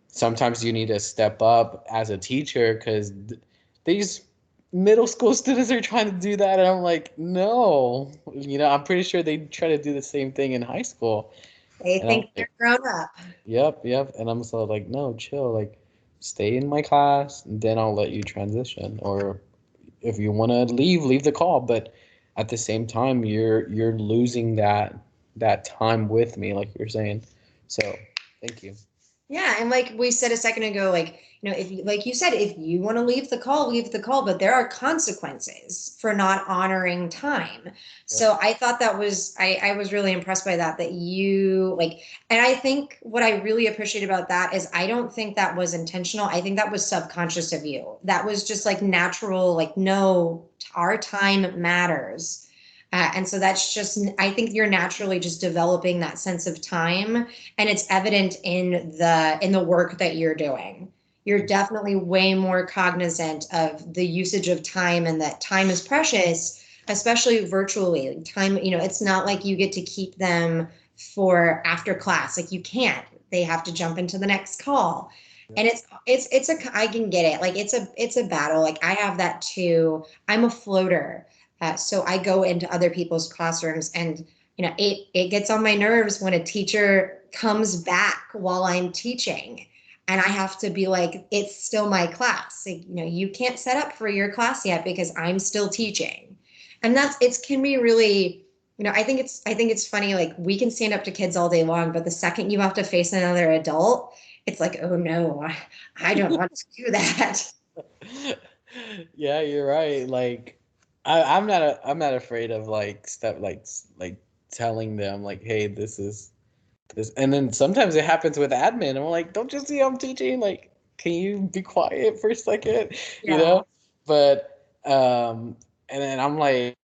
sometimes you need to step up as a teacher because these middle school students are trying to do that, and I'm like, no. I'm pretty sure they try to do the same thing in high school, They and I'm think they're like, grown up. yep, and I'm so like, no, chill, like stay in my class, and then I'll let you transition, or if you want to leave the call. But at the same time, you're losing that time with me, like you're saying. So thank you. Yeah, and like we said a second ago, like, if you, like you said, if you want to leave the call, leave the call, but there are consequences for not honoring time. Yep. So I thought I was really impressed by that you like, and I think what I really appreciate about that is I don't think that was intentional. I think that was subconscious of you. That was just like natural, like, no, our time matters. And so that's just, I think you're naturally just developing that sense of time, and it's evident in the work that you're doing. You're definitely way more cognizant of the usage of time, and that time is precious, especially virtually. Time, it's not like you get to keep them for after class. Like, you can't. They have to jump into the next call. Yep. And I can get it. Like, it's a battle. Like, I have that too. I'm a floater. So I go into other people's classrooms, and it gets on my nerves when a teacher comes back while I'm teaching, and I have to be like, it's still my class. Like, you can't set up for your class yet because I'm still teaching. And it can be really, I think it's funny, like we can stand up to kids all day long, but the second you have to face another adult, it's like, oh no, I don't want to do that. Yeah, you're right. Like, I'm not afraid of like like telling them like, hey, this is this, and then sometimes it happens with admin. I'm like, don't you see I'm teaching? Like, can you be quiet for a second? You Yeah. know? But and then I'm like,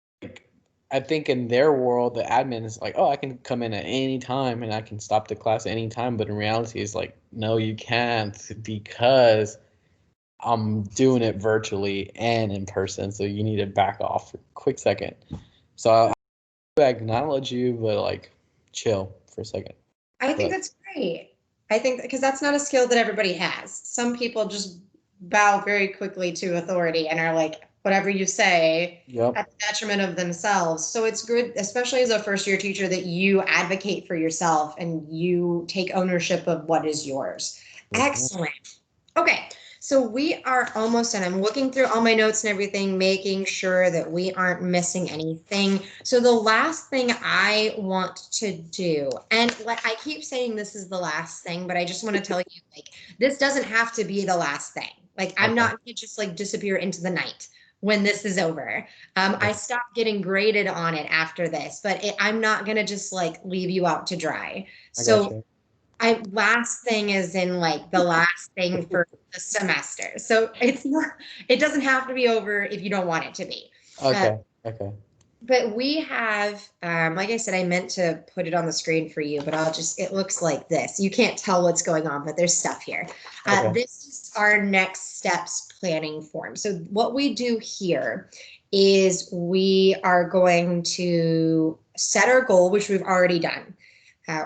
I think in their world, the admin is like, oh, I can come in at any time and I can stop the class at any time. But in reality, it's like, no, you can't because I'm doing it virtually and in person. So you need to back off for a quick second. So I acknowledge you, but like chill for a second. I think But that's great. I think because that's not a skill that everybody has. Some people just bow very quickly to authority and are like, whatever you say, yep. at the detriment of themselves. So it's good, especially as a first year teacher, that you advocate for yourself and you take ownership of what is yours. Mhm. Excellent. Okay, so we are almost done. I'm looking through all my notes and everything, making sure that we aren't missing anything. So the last thing I want to do, and I keep saying this is the last thing, but I just want to tell you, like, this doesn't have to be the last thing. Like, I'm Okay. not going to just like disappear into the night when this is over. I Okay. stopped getting graded on it after this, but I'm not going to just like leave you out to dry. I got So you. last thing is in like the last thing for the semester. So it doesn't have to be over if you don't want it to be. Uh, Okay. Okay. but we have, like I said, I meant to put it on the screen for you, but it looks like this. You can't tell what's going on, but there's stuff here. Okay. This is our next steps planning form. So what we do here is we are going to set our goal, which we've already done.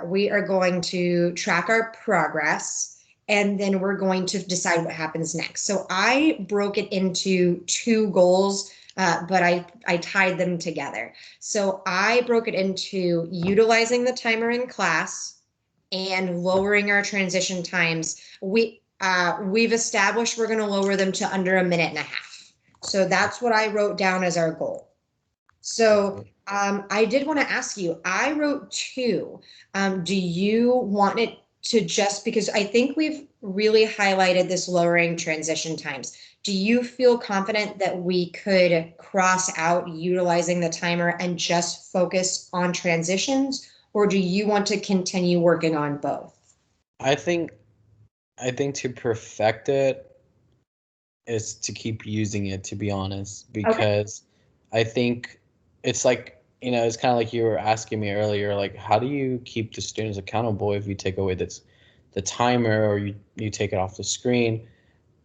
We are going to track our progress, and then we're going to decide what happens next. So I broke it into two goals, but I tied them together. So I broke it into utilizing the timer in class and lowering our transition times. We've established we're going to lower them to under a minute and a half. So that's what I wrote down as our goal. So I did want to ask you, I wrote two. Do you want it to just, because I think we've really highlighted this lowering transition times. Do you feel confident that we could cross out utilizing the timer and just focus on transitions? Or do you want to continue working on both? I think I think to perfect it is to keep using it, to be honest, Okay. because I think it's like, it's kind of like you were asking me earlier, like how do you keep the students accountable if you take away the timer or you take it off the screen?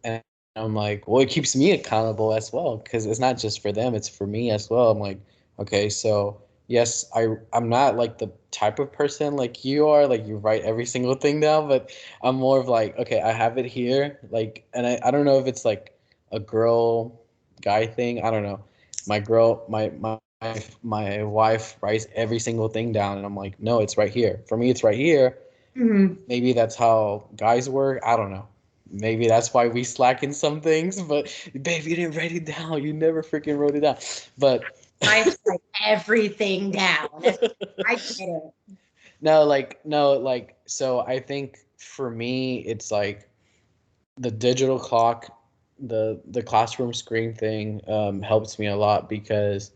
And I'm like, well, it keeps me accountable as well because it's not just for them, it's for me as well. I'm like, okay, so yes, I'm not like the type of person like you are, like you write every single thing down, but I'm more of like, okay, I have it here, like, and I don't know if it's like a girl guy thing. I don't know. My girl, my wife writes every single thing down, and I'm like, no, it's right here. For me, it's right here. Mhm. Maybe that's how guys work. I don't know. Maybe that's why we slack in some things. But babe, you didn't write it down. You never freaking wrote it down. But I write everything down. I get it. no, like so. I think for me, it's like the digital clock, the classroom screen thing helps me a lot because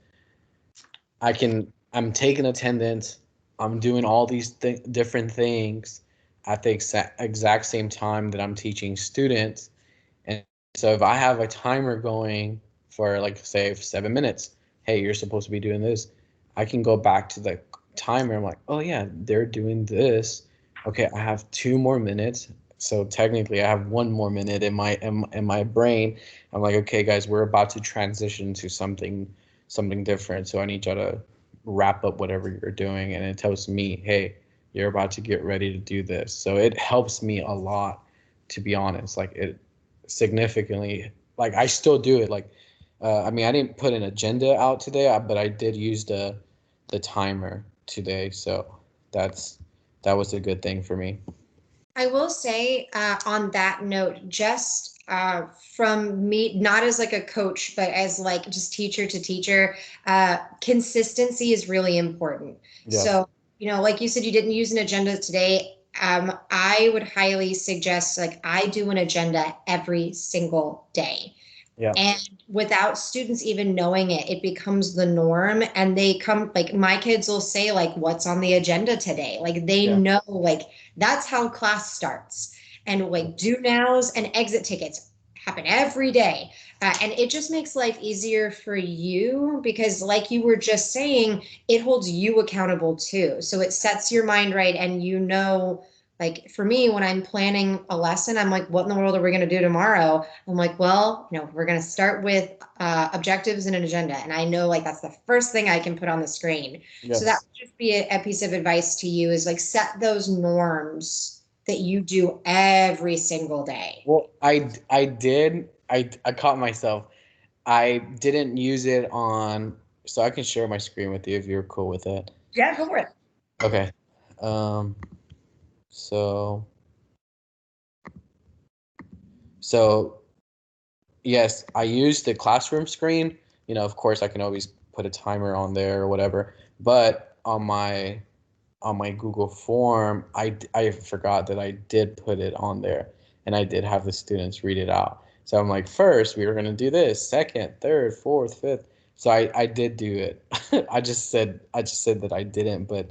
I'm taking attendance, I'm doing all these different things at the exact same time that I'm teaching students. And so if I have a timer going for like say 7 minutes, hey, you're supposed to be doing this, I can go back to the timer. I'm like, oh yeah, they're doing this. Okay, I have 2 more minutes. So technically I have 1 more minute in my brain. I'm like, okay, guys, we're about to transition to something different. So I need y'all to wrap up whatever you're doing. And it tells me, hey, you're about to get ready to do this. So it helps me a lot, to be honest. Like it significantly, like I still do it. Like, I mean, I didn't put an agenda out today, but I did use the timer today. So that's that was a good thing for me. I will say on that note, just from me, not as like a coach, but as like just teacher to teacher, consistency is really important. Yes. So, like you said, you didn't use an agenda today. I would highly suggest like I do an agenda every single day. Yeah. And without students even knowing it, it becomes the norm. And they come, like my kids will say, like, what's on the agenda today? Like they Yeah. know, like that's how class starts. And like do nows and exit tickets happen every day. And it just makes life easier for you because, like you were just saying, it holds you accountable too. So it sets your mind right. And like for me, when I'm planning a lesson, I'm like, what in the world are we going to do tomorrow? I'm like, well, we're going to start with objectives and an agenda. And I know like that's the first thing I can put on the screen. So that Yes. would just be a piece of advice to you is like set those norms that you do every single day. Well, I did. I caught myself. I didn't use it on, so I can share my screen with you if you're cool with it. Yeah, go for it. Okay. Um. So so yes, I used the classroom screen. Of course, I can always put a timer on there or whatever. But on my Google form, I forgot that I did put it on there, and I did have the students read it out. So I'm like, first we were gonna do this, second, third, fourth, fifth. So I did do it. I just said that I didn't, but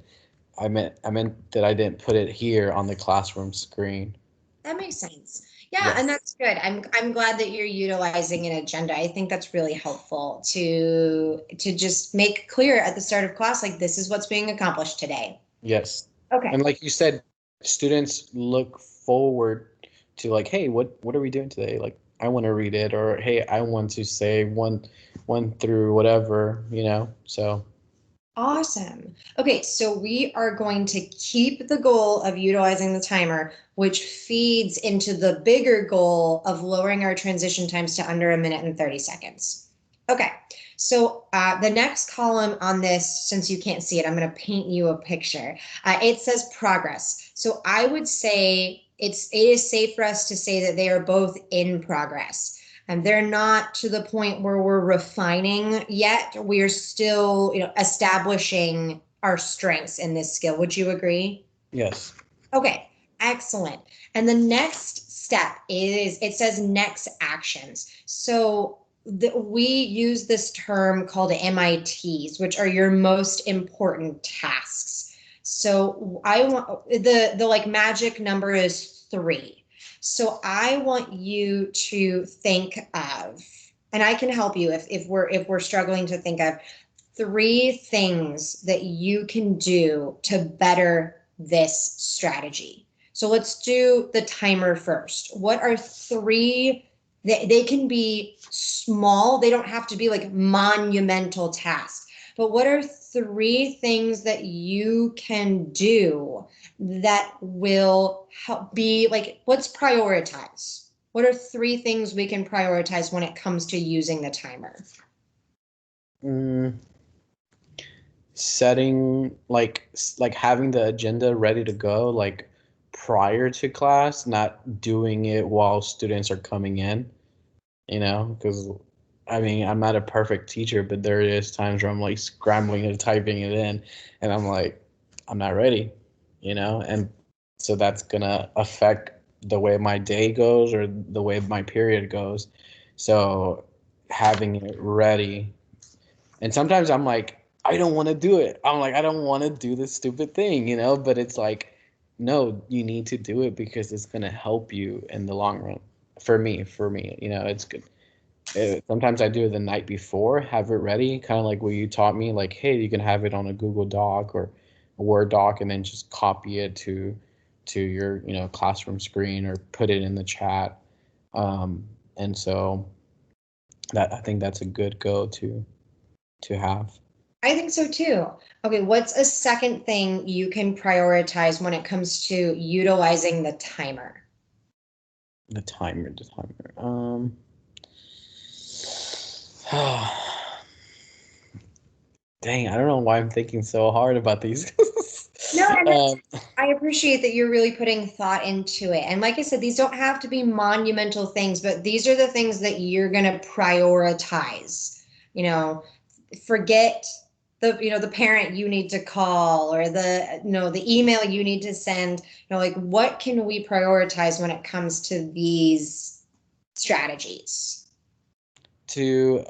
I meant that I didn't put it here on the classroom screen. That makes sense. Yeah, and Yes. that's good. I'm glad that you're utilizing an agenda. I think that's really helpful to just make clear at the start of class, like this is what's being accomplished today. Yes. Okay. And like you said, students look forward to like, hey, what are we doing today? Like, I want to read it, or hey, I want to say one through whatever. So Awesome. Okay, so we are going to keep the goal of utilizing the timer, which feeds into the bigger goal of lowering our transition times to under a minute and 30 seconds. Okay, so the next column on this, since you can't see it, I'm going to paint you a picture. It says progress. So I would say it is safe for us to say that they are both in progress. And they're not to the point where we're refining yet. We're still, establishing our strengths in this skill. Would you agree? yes. Okay, excellent. And the next step is it says next actions. So we use this term called MITs, which are your most important tasks. So I want the like magic number is 3. So I want you to think of, and I can help you if we're struggling to think of 3 things that you can do to better this strategy. So let's do the timer first. What are 3? They can be small, they don't have to be like monumental tasks, but what are 3 things that you can do that will help be like, let's prioritize. What are 3 things we can prioritize when it comes to using the timer? Mm, setting like having the agenda ready to go like prior to class, not doing it while students are coming in. Because I mean, I'm not a perfect teacher, but there is times where I'm like scrambling and typing it in, and I'm like, I'm not ready. And so that's gonna affect the way my day goes or the way my period goes. So having it ready, and sometimes I'm like, I don't want to do it. I'm like, I don't want to do this stupid thing. But it's like, no, you need to do it because it's gonna help you in the long run. For me, it's good. Sometimes I do it the night before, have it ready, kind of like what you taught me. Like, hey, you can have it on a Google Doc or a Word doc, and then just copy it to your classroom screen or put it in the chat. And so that I think that's a good go to have. I think so too. Okay, what's a second thing you can prioritize when it comes to utilizing the timer? The timer. Dang, I don't know why I'm thinking so hard about these. No, and um, I appreciate that you're really putting thought into it. And like I said, these don't have to be monumental things, but these are the things that you're going to prioritize. You know, forget the parent you need to call, or the email you need to send. Like, what can we prioritize when it comes to these strategies? to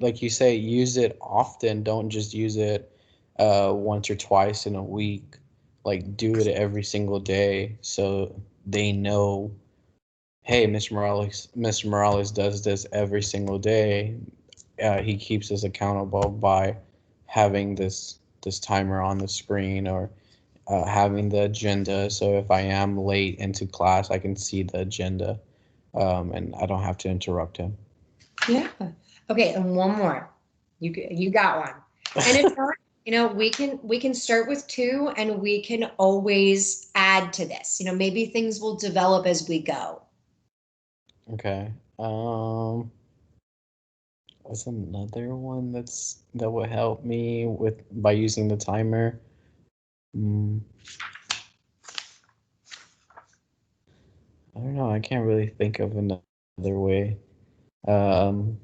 like you say, use it often. Don't just use it once or twice in a week. Like, do it every single day so they know, hey, Mr. Morales does this every single day. He keeps us accountable by having this timer on the screen, or having the agenda. So if I am late into class, I can see the agenda, and I don't have to interrupt him. Yeah. Okay, and one more. You got one. And if not, we can start with two, and we can always add to this. Maybe things will develop as we go. Okay. What's another one that would help me with by using the timer? Mm, I don't know. I can't really think of another way. Um,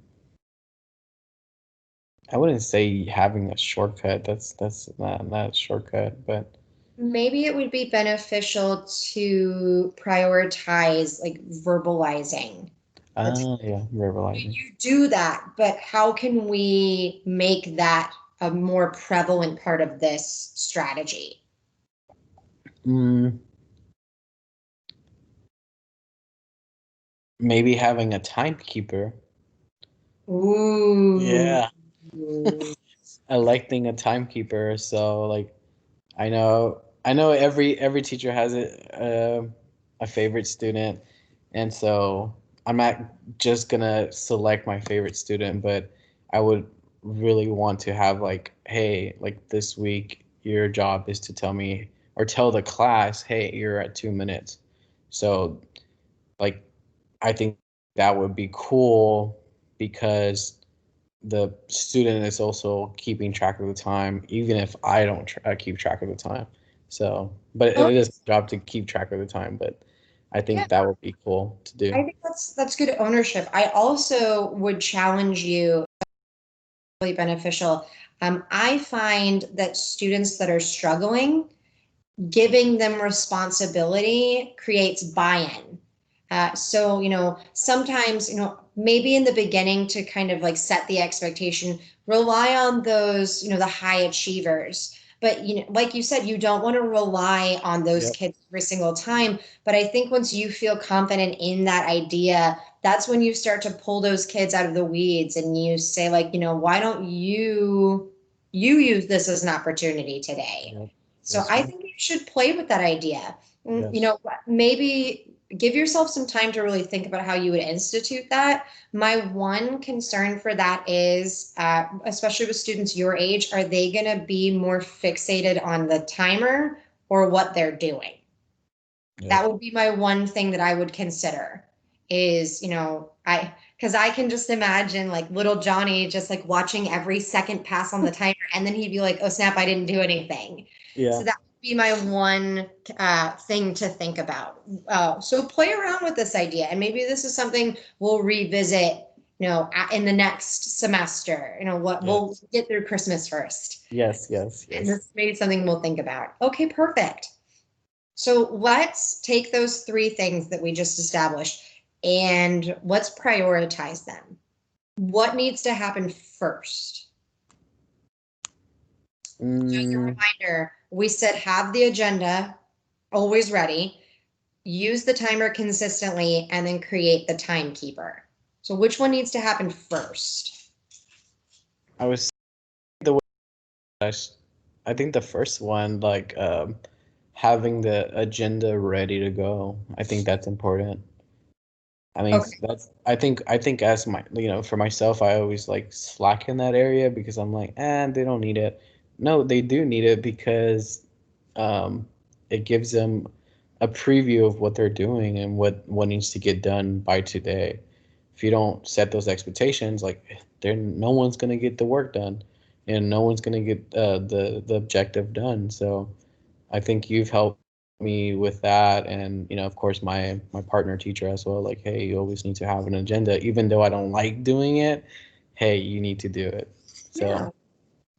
I wouldn't say having a shortcut. That's not a shortcut, but Maybe it would be beneficial to prioritize like verbalizing. That's yeah, verbalizing. You do that, but how can we make that a more prevalent part of this strategy? Mm, maybe having a timekeeper. Ooh. Yeah, I like being a timekeeper. So like, I know every teacher has a favorite student, and so I'm not just gonna select my favorite student, but I would really want to have like, hey, like this week your job is to tell me or tell the class, hey, you're at 2 minutes. So like, I think that would be cool because the student is also keeping track of the time, even if I don't keep track of the time. So, but it Oh, is a job to keep track of the time. But I yeah. think that would be cool to I do. think that's good ownership. I also would challenge you, really beneficial. I find that students that are struggling, giving them responsibility creates buy-in. So, sometimes, maybe in the beginning to kind of like set the expectation, rely on those, the high achievers. But, like you said, you don't want to rely on those Yep. kids every single time. But I think once you feel confident in that idea, that's when you start to pull those kids out of the weeds, and you say, like, why don't you use this as an opportunity today? Yep. So Yes, I ma'am. think you should play with that idea. Yes. Maybe give yourself some time to really think about how you would institute that. My one concern for that is, especially with students your age, are they going to be more fixated on the timer or what they're doing? Yep. That would be my one thing that I would consider is, because I can just imagine like little Johnny just like watching every second pass on the timer, and then he'd be like, oh snap, I didn't do anything. So Yeah. that would be my one thing to think about. So play around with this idea, and maybe this is something we'll revisit, in the next semester. What we'll Yes. get through Christmas first, Yes. Yes. and this Yes. may be something we'll think about. Okay, perfect. So let's take those three things that we just established, and let's prioritize them. What needs to happen first? So as a Mm, reminder, we said have the agenda always ready, use the timer consistently, and then create the timekeeper. So which one needs to happen first? I was the way I think the first one, like, having the agenda ready to go. I think that's important. I mean, Okay. I think as for myself, I always like slack in that area because I'm like, they don't need it. No, they do need it because um, it gives them a preview of what they're doing and what needs to get done by today. If you don't set those expectations, like, no one's gonna get the work done. and no one's gonna get the objective done. So I think you've helped me with that, and of course my partner teacher as well. Like, hey, you always need to have an agenda, even though I don't like doing it. Hey, you need to do it. Yeah. So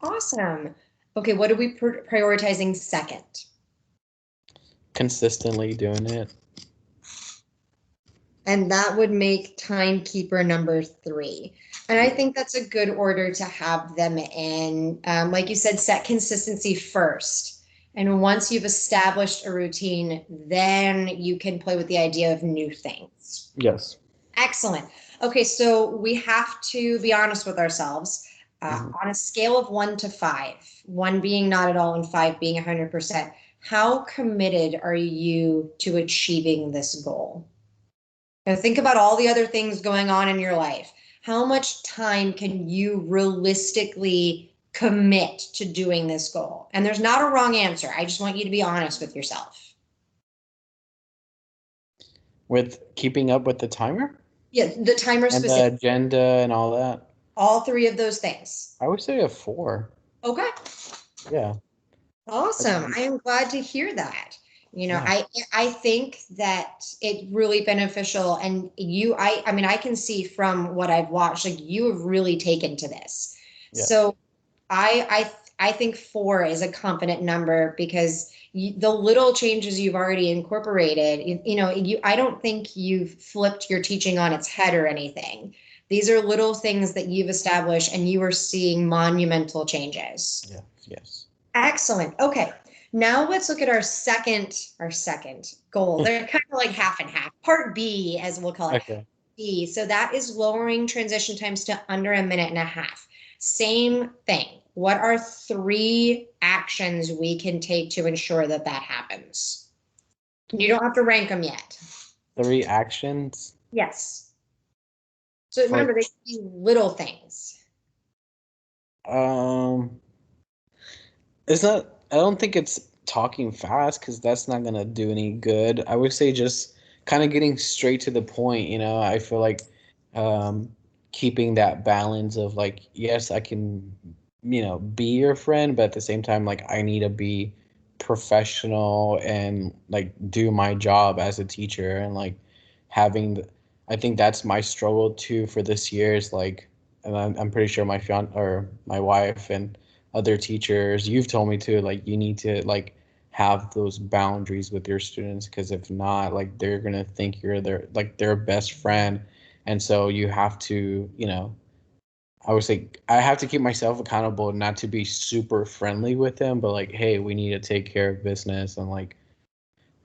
Awesome. Okay, what are we prioritizing second? consistently doing it. And that would make timekeeper number 3. And I think that's a good order to have them in. Like you said, set consistency first. And once you've established a routine, then you can play with the idea of new things. Yes. Excellent. Okay, so we have to be honest with ourselves. On a scale of 1 to 5, 1 being not at all and 5 being 100%, how committed are you to achieving this goal? Now think about all the other things going on in your life. How much time can you realistically commit to doing this goal? And there's not a wrong answer. I just want you to be honest with yourself. With keeping up with the timer Yeah, the timer and the specific. agenda and all that, All 3 of those things. I would say a 4. Okay. Yeah. Awesome. I am glad to hear that. Yeah. I think that it's really beneficial, and I mean I can see from what I've watched, like you have really taken to this. Yeah. So I think 4 is a confident number because the little changes you've already incorporated, I don't think you've flipped your teaching on its head or anything. These are little things that you've established and you are seeing monumental changes. Yeah. Yes. Excellent. Okay. Now let's look at our second goal. They're kind of like half and half. Part B, as we'll call it. Okay. B. So that is lowering transition times to under a minute and a half. Same thing. What are 3 actions we can take to ensure that that happens? You don't have to rank them yet. 3 actions. Yes. So remember, they can be little things. It's not. I don't think it's talking fast because that's not gonna do any good. I would say just kind of getting straight to the point. I feel like um, keeping that balance of like, yes, I can, be your friend, but at the same time, like, I need to be professional and like do my job as a teacher and like having. I think that's my struggle too for this year is like, and I'm pretty sure my fiance or my wife and other teachers, you've told me too, like you need to like have those boundaries with your students because if not, like they're gonna think you're their best friend, and so you have to, I would say I have to keep myself accountable not to be super friendly with them, but like, hey, we need to take care of business and like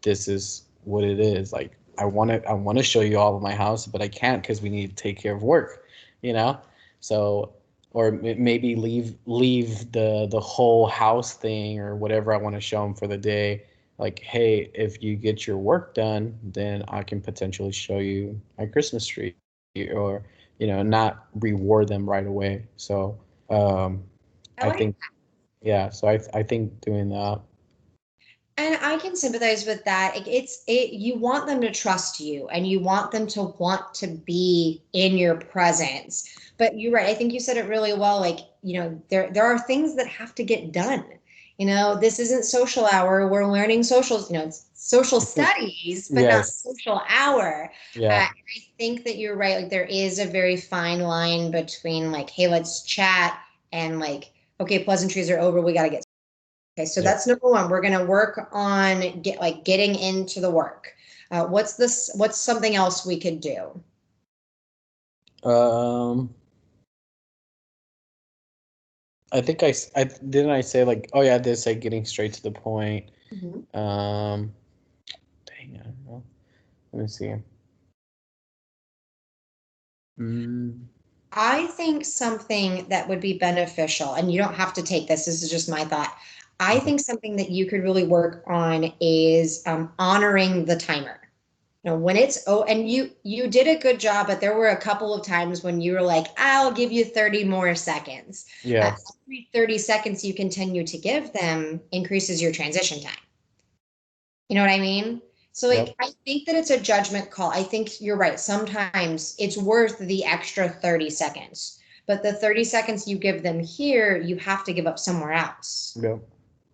this is what it is. Like I want to show you all of my house, but I can't because we need to take care of work, you know? So or maybe leave the whole house thing or whatever I want to show them for the day. Like, hey, if you get your work done, then I can potentially show you my Christmas tree or, not reward them right away. So I I think, yeah, so I think doing that. And I can sympathize with that. You want them to trust you and you want them to want to be in your presence. But you're right. I think you said it really well. Like, there are things that have to get done. This isn't social hour. We're learning socials, it's social studies, but not Yes. social hour. Yeah. I think that you're right. Like there is a very fine line between like, hey, let's chat and like, okay, pleasantries are over. We got to get. Okay, so Yeah. that's number 1. We're going to work on getting into the work. What's something else we could do? Um, I think I didn't I say like, oh yeah, I did say getting straight to the point. Mhm. Dang, I don't know. Let me see. Mm, I think something that would be beneficial, and you don't have to take this. This is just my thought. I okay. think something that you could really work on is honoring the timer. When it's and you did a good job, but there were a couple of times when you were like, I'll give you 30 more seconds. Yes. Every 30 seconds you continue to give them increases your transition time. You know what I mean? So like Yep. I think that it's a judgment call. I think you're right. Sometimes it's worth the extra 30 seconds. but the 30 seconds you give them here, you have to give up somewhere else. Yep.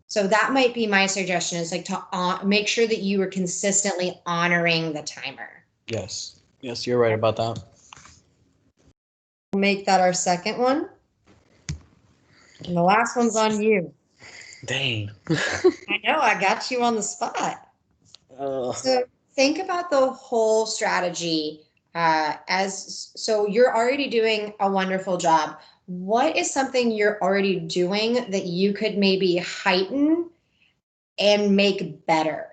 So that might be my suggestion, is like to make sure that you are consistently honoring the timer. Yes. Yes, you're right about that. Make that our second one. And the last one's on you. Dang. I know, I got you on the spot. So think about the whole strategy so you're already doing a wonderful job. What is something you're already doing that you could maybe heighten and make better?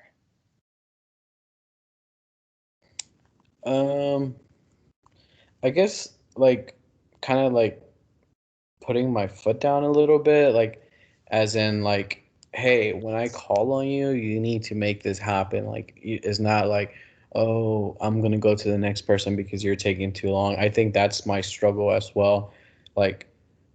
I guess like kind of like putting my foot down a little bit, like as in like, hey, when I call on you, you need to make this happen. Like it's not like, oh, I'm gonna go to the next person because you're taking too long. I think that's my struggle as well. Like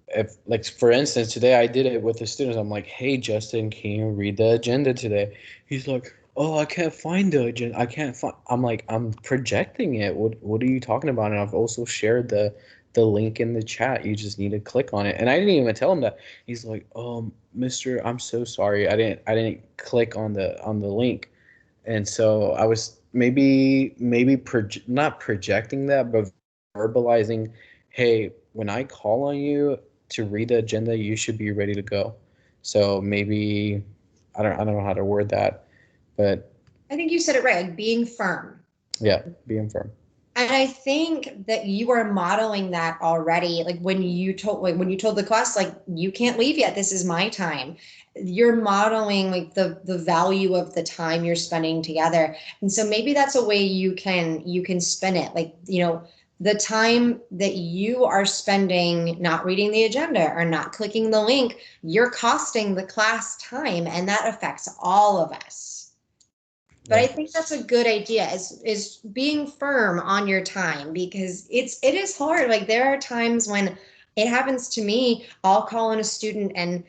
if like for instance today I did it with the students. I'm like, hey Justin, can you read the agenda today? He's like, oh, I can't find the agenda. I can't find. I'm like, I'm projecting it. What are you talking about? And I've also shared the link in the chat. You just need to click on it. And I didn't even tell him that. He's like, mister, I'm so sorry. I didn't click on the link. And so I was maybe not projecting that, but verbalizing, hey, when I call on you to read the agenda, you should be ready to go. So maybe I don't know how to word that, but I think you said it right, like being firm. yeah, being firm. And I think that you are modeling that already. Like when you told the class, like, you can't leave yet, this is my time. You're modeling like the value of the time you're spending together. And so maybe that's a way you can spin it. Like, the time that you are spending not reading the agenda or not clicking the link, you're costing the class time, and that affects all of us. But I think that's a good idea, is being firm on your time, because it is hard. Like there are times when it happens to me, I'll call in a student and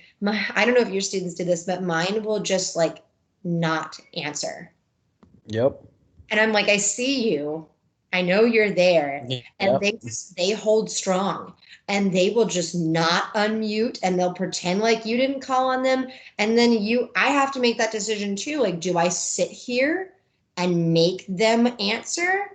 I don't know if your students did this, but mine will just like not answer. Yep. And I'm like, I see you. I know you're there. And Yep. they hold strong, and they will just not unmute, and they'll pretend like you didn't call on them. And then I have to make that decision too. Like, do I sit here and make them answer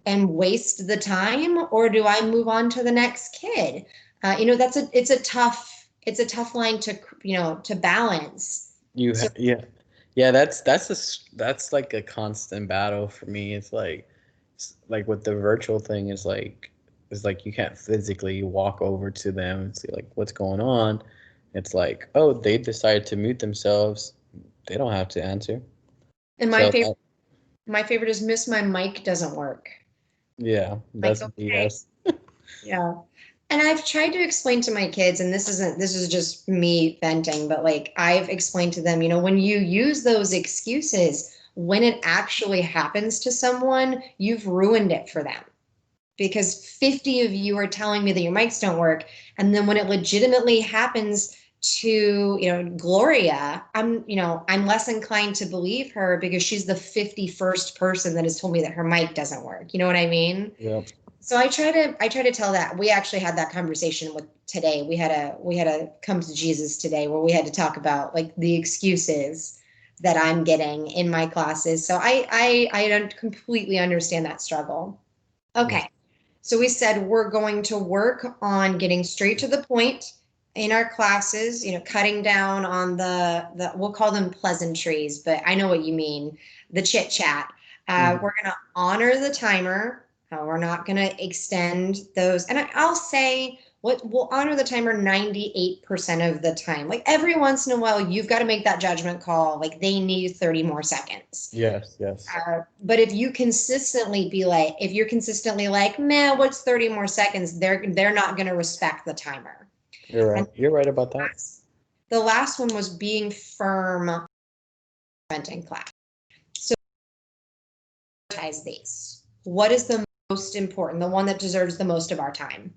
and waste the time, or do I move on to the next kid? It's a tough line to balance. Yeah, that's like a constant battle for me. It's like with the virtual thing is like, you can't physically walk over to them and see like what's going on. It's like, oh, they decided to mute themselves. They don't have to answer. And So my favorite is, Miss, my mic doesn't work. yeah, that's Like, okay. BS. Yeah. And I've tried to explain to my kids, and this is just me venting, but like I've explained to them, when you use those excuses, when it actually happens to someone, you've ruined it for them. Because 50 of you are telling me that your mics don't work. And then when it legitimately happens to, Gloria, I'm less inclined to believe her, because she's the 51st person that has told me that her mic doesn't work. You know what I mean? Yeah. So I try to tell that. We actually had that conversation today. We had a come to Jesus today, where we had to talk about like the excuses that I'm getting in my classes. So I don't completely understand that struggle. Okay. So we said we're going to work on getting straight to the point in our classes, cutting down on we'll call them pleasantries, but I know what you mean, the chit chat. We're going to honor the timer. We're not going to extend those. And I'll say we'll honor the timer 98% of the time. Like every once in a while, you've got to make that judgment call. Like they need 30 more seconds. Yes. But if you're consistently like, man, what's 30 more seconds? They're not going to respect the timer. You're right. You're right about that. The last one was being firm in class. So prioritize these. What is the most important, the one that deserves the most of our time?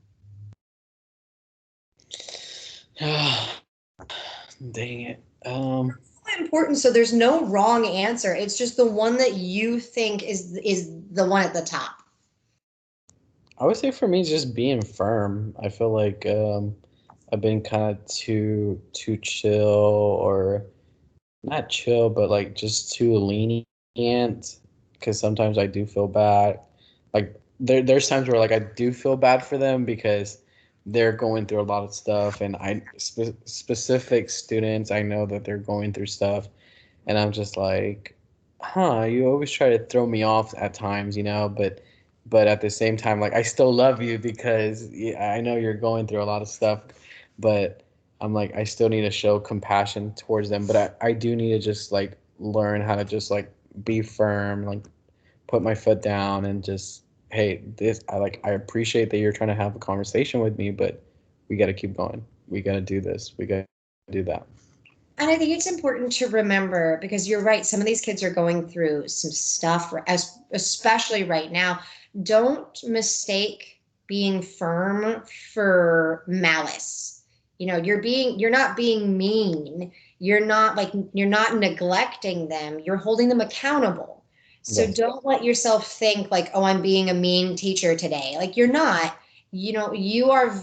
Dang it. Important, so there's no wrong answer. It's just the one that you think is the one at the top. I would say for me, just being firm. I feel like I've been kind of too chill, or not chill, but like just too lenient. Because sometimes I do feel bad. Like there's times where like I do feel bad for them because they're going through a lot of stuff, and specific students I know that they're going through stuff, and I'm just like, huh, you always try to throw me off at times, but at the same time, like I still love you because I know you're going through a lot of stuff, but I'm like, I still need to show compassion towards them, but I do need to just like learn how to just like be firm, like put my foot down and just, hey, I appreciate that you're trying to have a conversation with me, but we got to keep going. We got to do this. We got to do that. And I think it's important to remember because you're right. Some of these kids are going through some stuff, especially right now. Don't mistake being firm for malice. You're not being mean. You're not neglecting them. You're holding them accountable. So Yes. don't let yourself think like, oh, I'm being a mean teacher today. Like you're not. You are.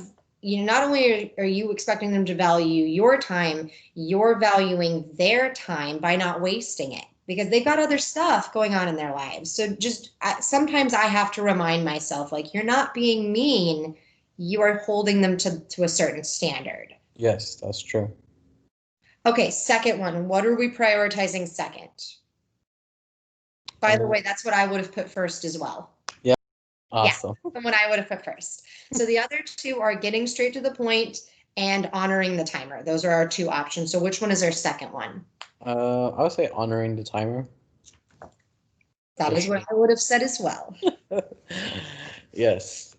Not only are you expecting them to value your time, you're valuing their time by not wasting it because they've got other stuff going on in their lives. So just sometimes I have to remind myself, like, you're not being mean, you are holding them to a certain standard. Yes, that's true. Okay, second one. What are we prioritizing second? By the Uh, way, that's what I would have put first as well. yeah, Yeah, awesome. what I would have put first. So the other two are getting straight to the point and honoring the timer. Those are our two options. So which one is our second one? I would say honoring the timer That for is what sure. I would have said as well. Yes.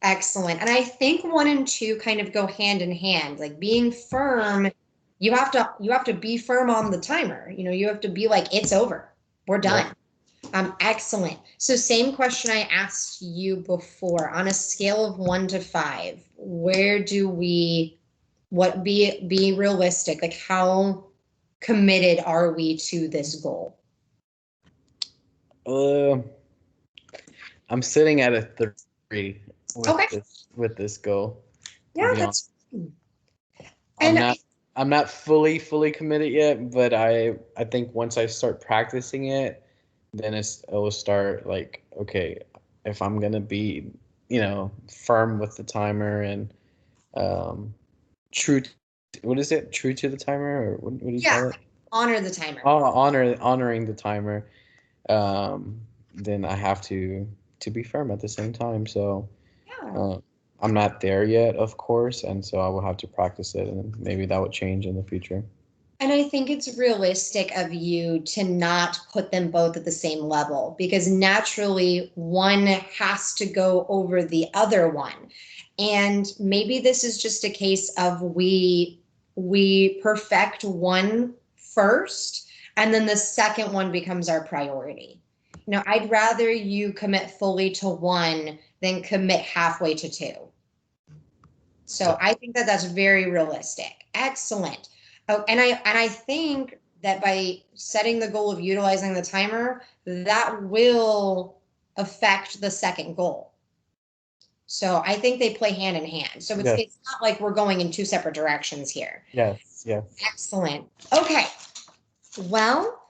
Excellent. And I think one and two kind of go hand in hand. Like being firm, you have to be firm on the timer. You have to be like, it's over. We're Yep. done. Excellent. So same question I asked you before. On a scale of 1 to 5, where do we what be realistic? Like how committed are we to this goal? Uh, I'm sitting at a 3 Okay. with this goal, to Yeah, be honest. that's fine. I'm And not I'm not fully committed yet, but I think once I start practicing it, then it will start like, okay, if I'm gonna be, firm with the timer and um true what is it? True to the timer, or what do you yeah, call it? honor the timer. Oh, honoring the timer. Then I have to be firm at the same time. So Yeah. uh, I'm not there yet, of course, and so I will have to practice it, and maybe that would change in the future. And I think it's realistic of you to not put them both at the same level because naturally one has to go over the other one. And maybe this is just a case of we perfect one first and then the second one becomes our priority. I'd rather you commit fully to one than commit halfway to two. So Yeah. I think that that's very realistic. Excellent. Oh, and I think that by setting the goal of utilizing the timer, that will affect the second goal. So I think they play hand in hand. So it's Yes. it's not like we're going in two separate directions here. Yes. Yes. Excellent. Okay. Well,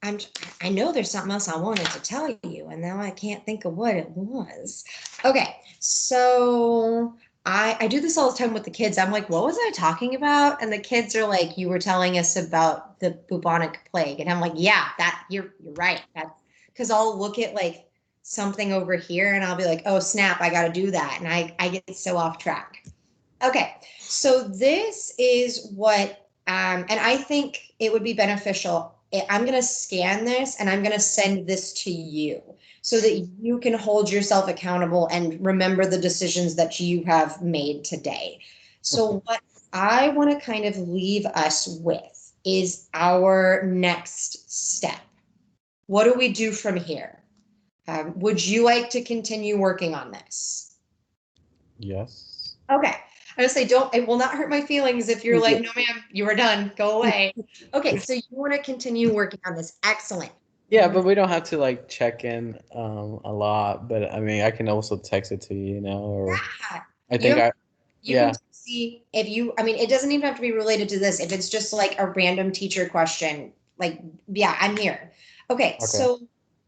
I'm I know there's something else I wanted to tell you, and now I can't think of what it was. Okay, so I do this all the time with the kids. I'm like, what was I talking about? And the kids are like, you were telling us about the bubonic plague, and I'm like, yeah, that you're right. That's because I'll look at like something over here, and I'll be like, oh snap, I got to do that, and I get so off track. Okay, so this is what, and I think it would be beneficial. I'm going to scan this and I'm going to send this to you so that you can hold yourself accountable and remember the decisions that you have made today. Okay. So, what I want to kind of leave us with is our next step. What do we do from here? Would you like to continue working on this? Yes. Okay. I would say don't, it will not hurt my feelings if you're like, no, ma'am, you are done. Go away. Okay, so you want to continue working on this. Excellent. Yeah, but we don't have to like check in a lot. But I mean, I can also text it to you, you know, or Yeah. I You think don't, I you can yeah. see if you, I mean, it doesn't even have to be related to this. If it's just like a random teacher question, like, yeah, I'm here. Okay, Okay. so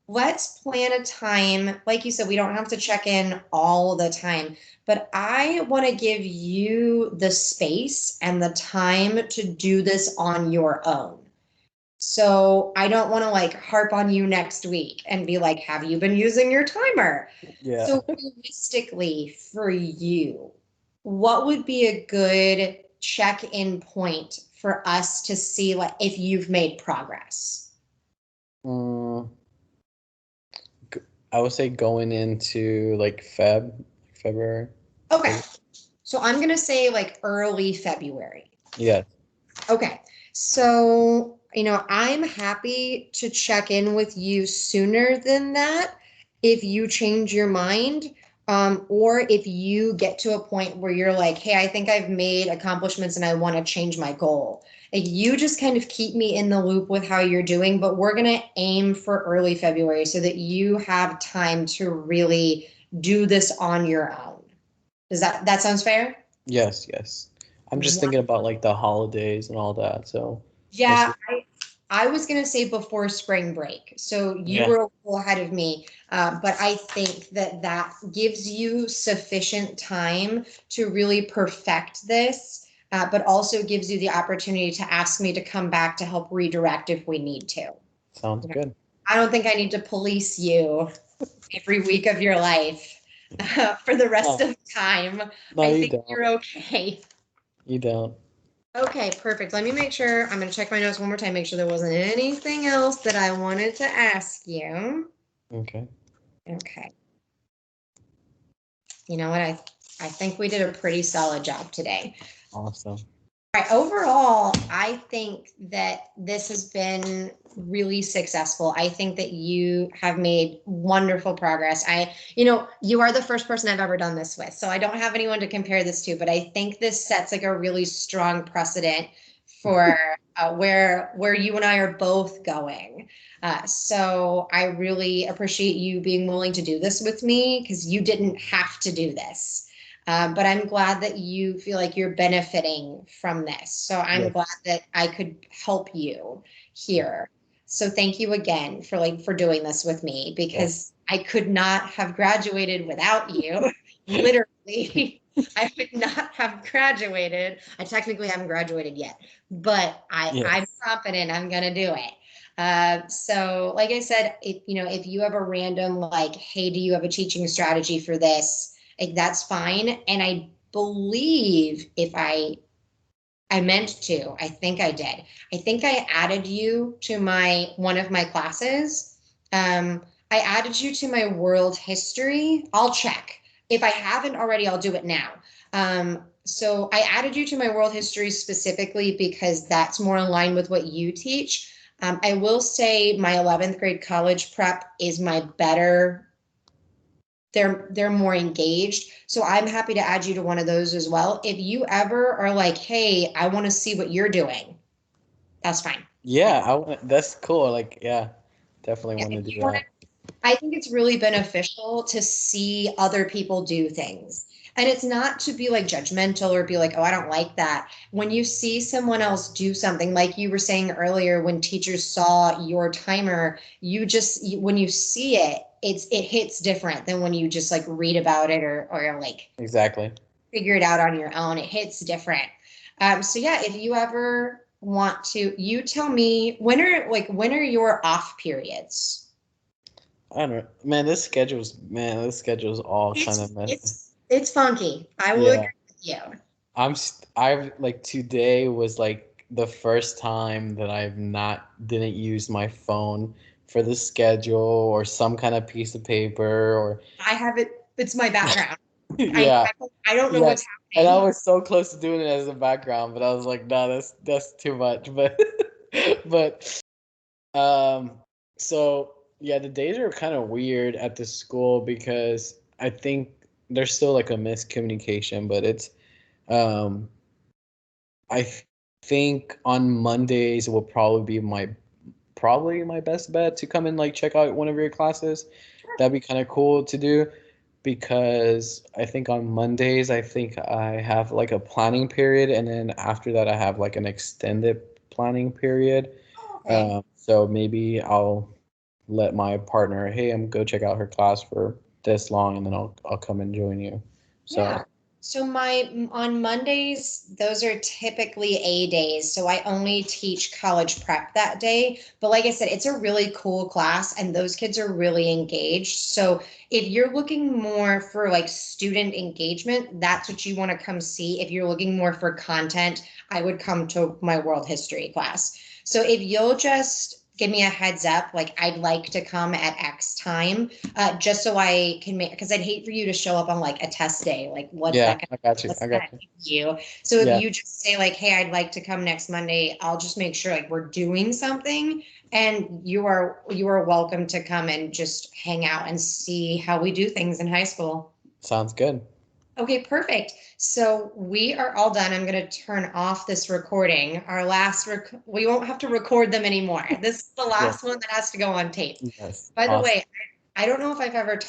let's plan a time. Like you said, we don't have to check in all the time, but I want to give you the space and the time to do this on your own. So I don't want to like harp on you next week and be like, have you been using your timer? Yeah. So realistically for you, what would be a good check-in point for us to see like if you've made progress? Mm, I would say going into like February. Okay. So I'm going to say like early February. Yeah. Okay. So, I'm happy to check in with you sooner than that if you change your mind, or if you get to a point where you're like, hey, I think I've made accomplishments and I want to change my goal. Like, you just kind of keep me in the loop with how you're doing, but we're going to aim for early February so that you have time to really do this on your own. Does that sounds fair? Yes, yes. I'm just thinking about like the holidays and all that. So most Yeah, of, I was gonna say before spring break, so you yeah, were a little ahead of me, but I think that that gives you sufficient time to really perfect this, but also gives you the opportunity to ask me to come back to help redirect if we need to. sounds You know, good. I don't think I need to police you every week of your life for the rest No, of the time. no, I you think don't. you're okay. You don't. Okay, perfect. Let me make sure, I'm going to check my notes one more time, make sure there wasn't anything else that I wanted to ask you. Okay. Okay. You know what? I think we did a pretty solid job today. Awesome. Right, overall, I think that this has been really successful. I think that you have made wonderful progress. You are the first person I've ever done this with, so I don't have anyone to compare this to, but I think this sets like a really strong precedent for where you and I are both going. So I really appreciate you being willing to do this with me because you didn't have to do this. But I'm glad that you feel like you're benefiting from this. So I'm Yes. glad that I could help you here. So thank you again for doing this with me Yes. because I could not have graduated without you. Literally, I would not have graduated. I technically haven't graduated yet, but I'm Yes. confident I'm gonna do it. So like I said, if you have a random like, hey, do you have a teaching strategy for this? Like, that's fine. And I believe if I meant to, I think I did. I think I added you to my one of my classes. I added you to my world history. I'll check. If I haven't already, I'll do it now. So I added you to my world history specifically because that's more in line with what you teach. I will say my 11th grade college prep is my better, they're more engaged. So I'm happy to add you to one of those as well. If you ever are like, hey, I want to see what you're doing, that's fine. Yeah, that's cool. Like, yeah, definitely Yeah, want if to do you want that. to, I think it's really beneficial to see other people do things. And it's not to be like judgmental or be like, oh, I don't like that. When you see someone else do something, like you were saying earlier, when teachers saw your timer, when you see it, it hits different than when you just like read about it or like Exactly. figure it out on your own. It hits different. So yeah, if you ever want to, you tell me when are your off periods? I don't know. Man, this schedule's all kind of messy. It's funky. I will Yeah. agree with you. I've like today was like the first time that didn't use my phone for the schedule or some kind of piece of paper or I have it. It's my background. I yeah. I don't know Yeah. what's And I happening. was so close to doing it as a background, but I was like, no, that's too much. But but um so yeah, the days are kind of weird at the school because I think there's still like a miscommunication, but it's um I think on Mondays will probably be my probably my best bet to come and like check out one of your classes. That'd be kind of cool to do because I think on Mondays, I think I have like a planning period, and then after that, I have like an extended planning period. Okay. So maybe I'll let my partner, hey, I'm go check out her class for this long, and then I'll come and join you. So Yeah. So on Mondays, those are typically A days. So I only teach college prep that day. But like I said, it's a really cool class and those kids are really engaged. So if you're looking more for like student engagement, that's what you want to come see. If you're looking more for content, I would come to my world history class. So if you'll just give me a heads up, like I'd like to come at X time, just so I can make, because I'd hate for you to show up on like a test day. Like, yeah, I got you. what's I that got you. give you? So if Yeah, you just say like, hey, I'd like to come next Monday, I'll just make sure like we're doing something, and you are welcome to come and just hang out and see how we do things in high school. sounds good. Okay, perfect. So we are all done. I'm going to turn off this recording. Our last we won't have to record them anymore. This is the Yeah. last one that has to go on tape. Yes. By the Awesome. way, I don't know if I've ever told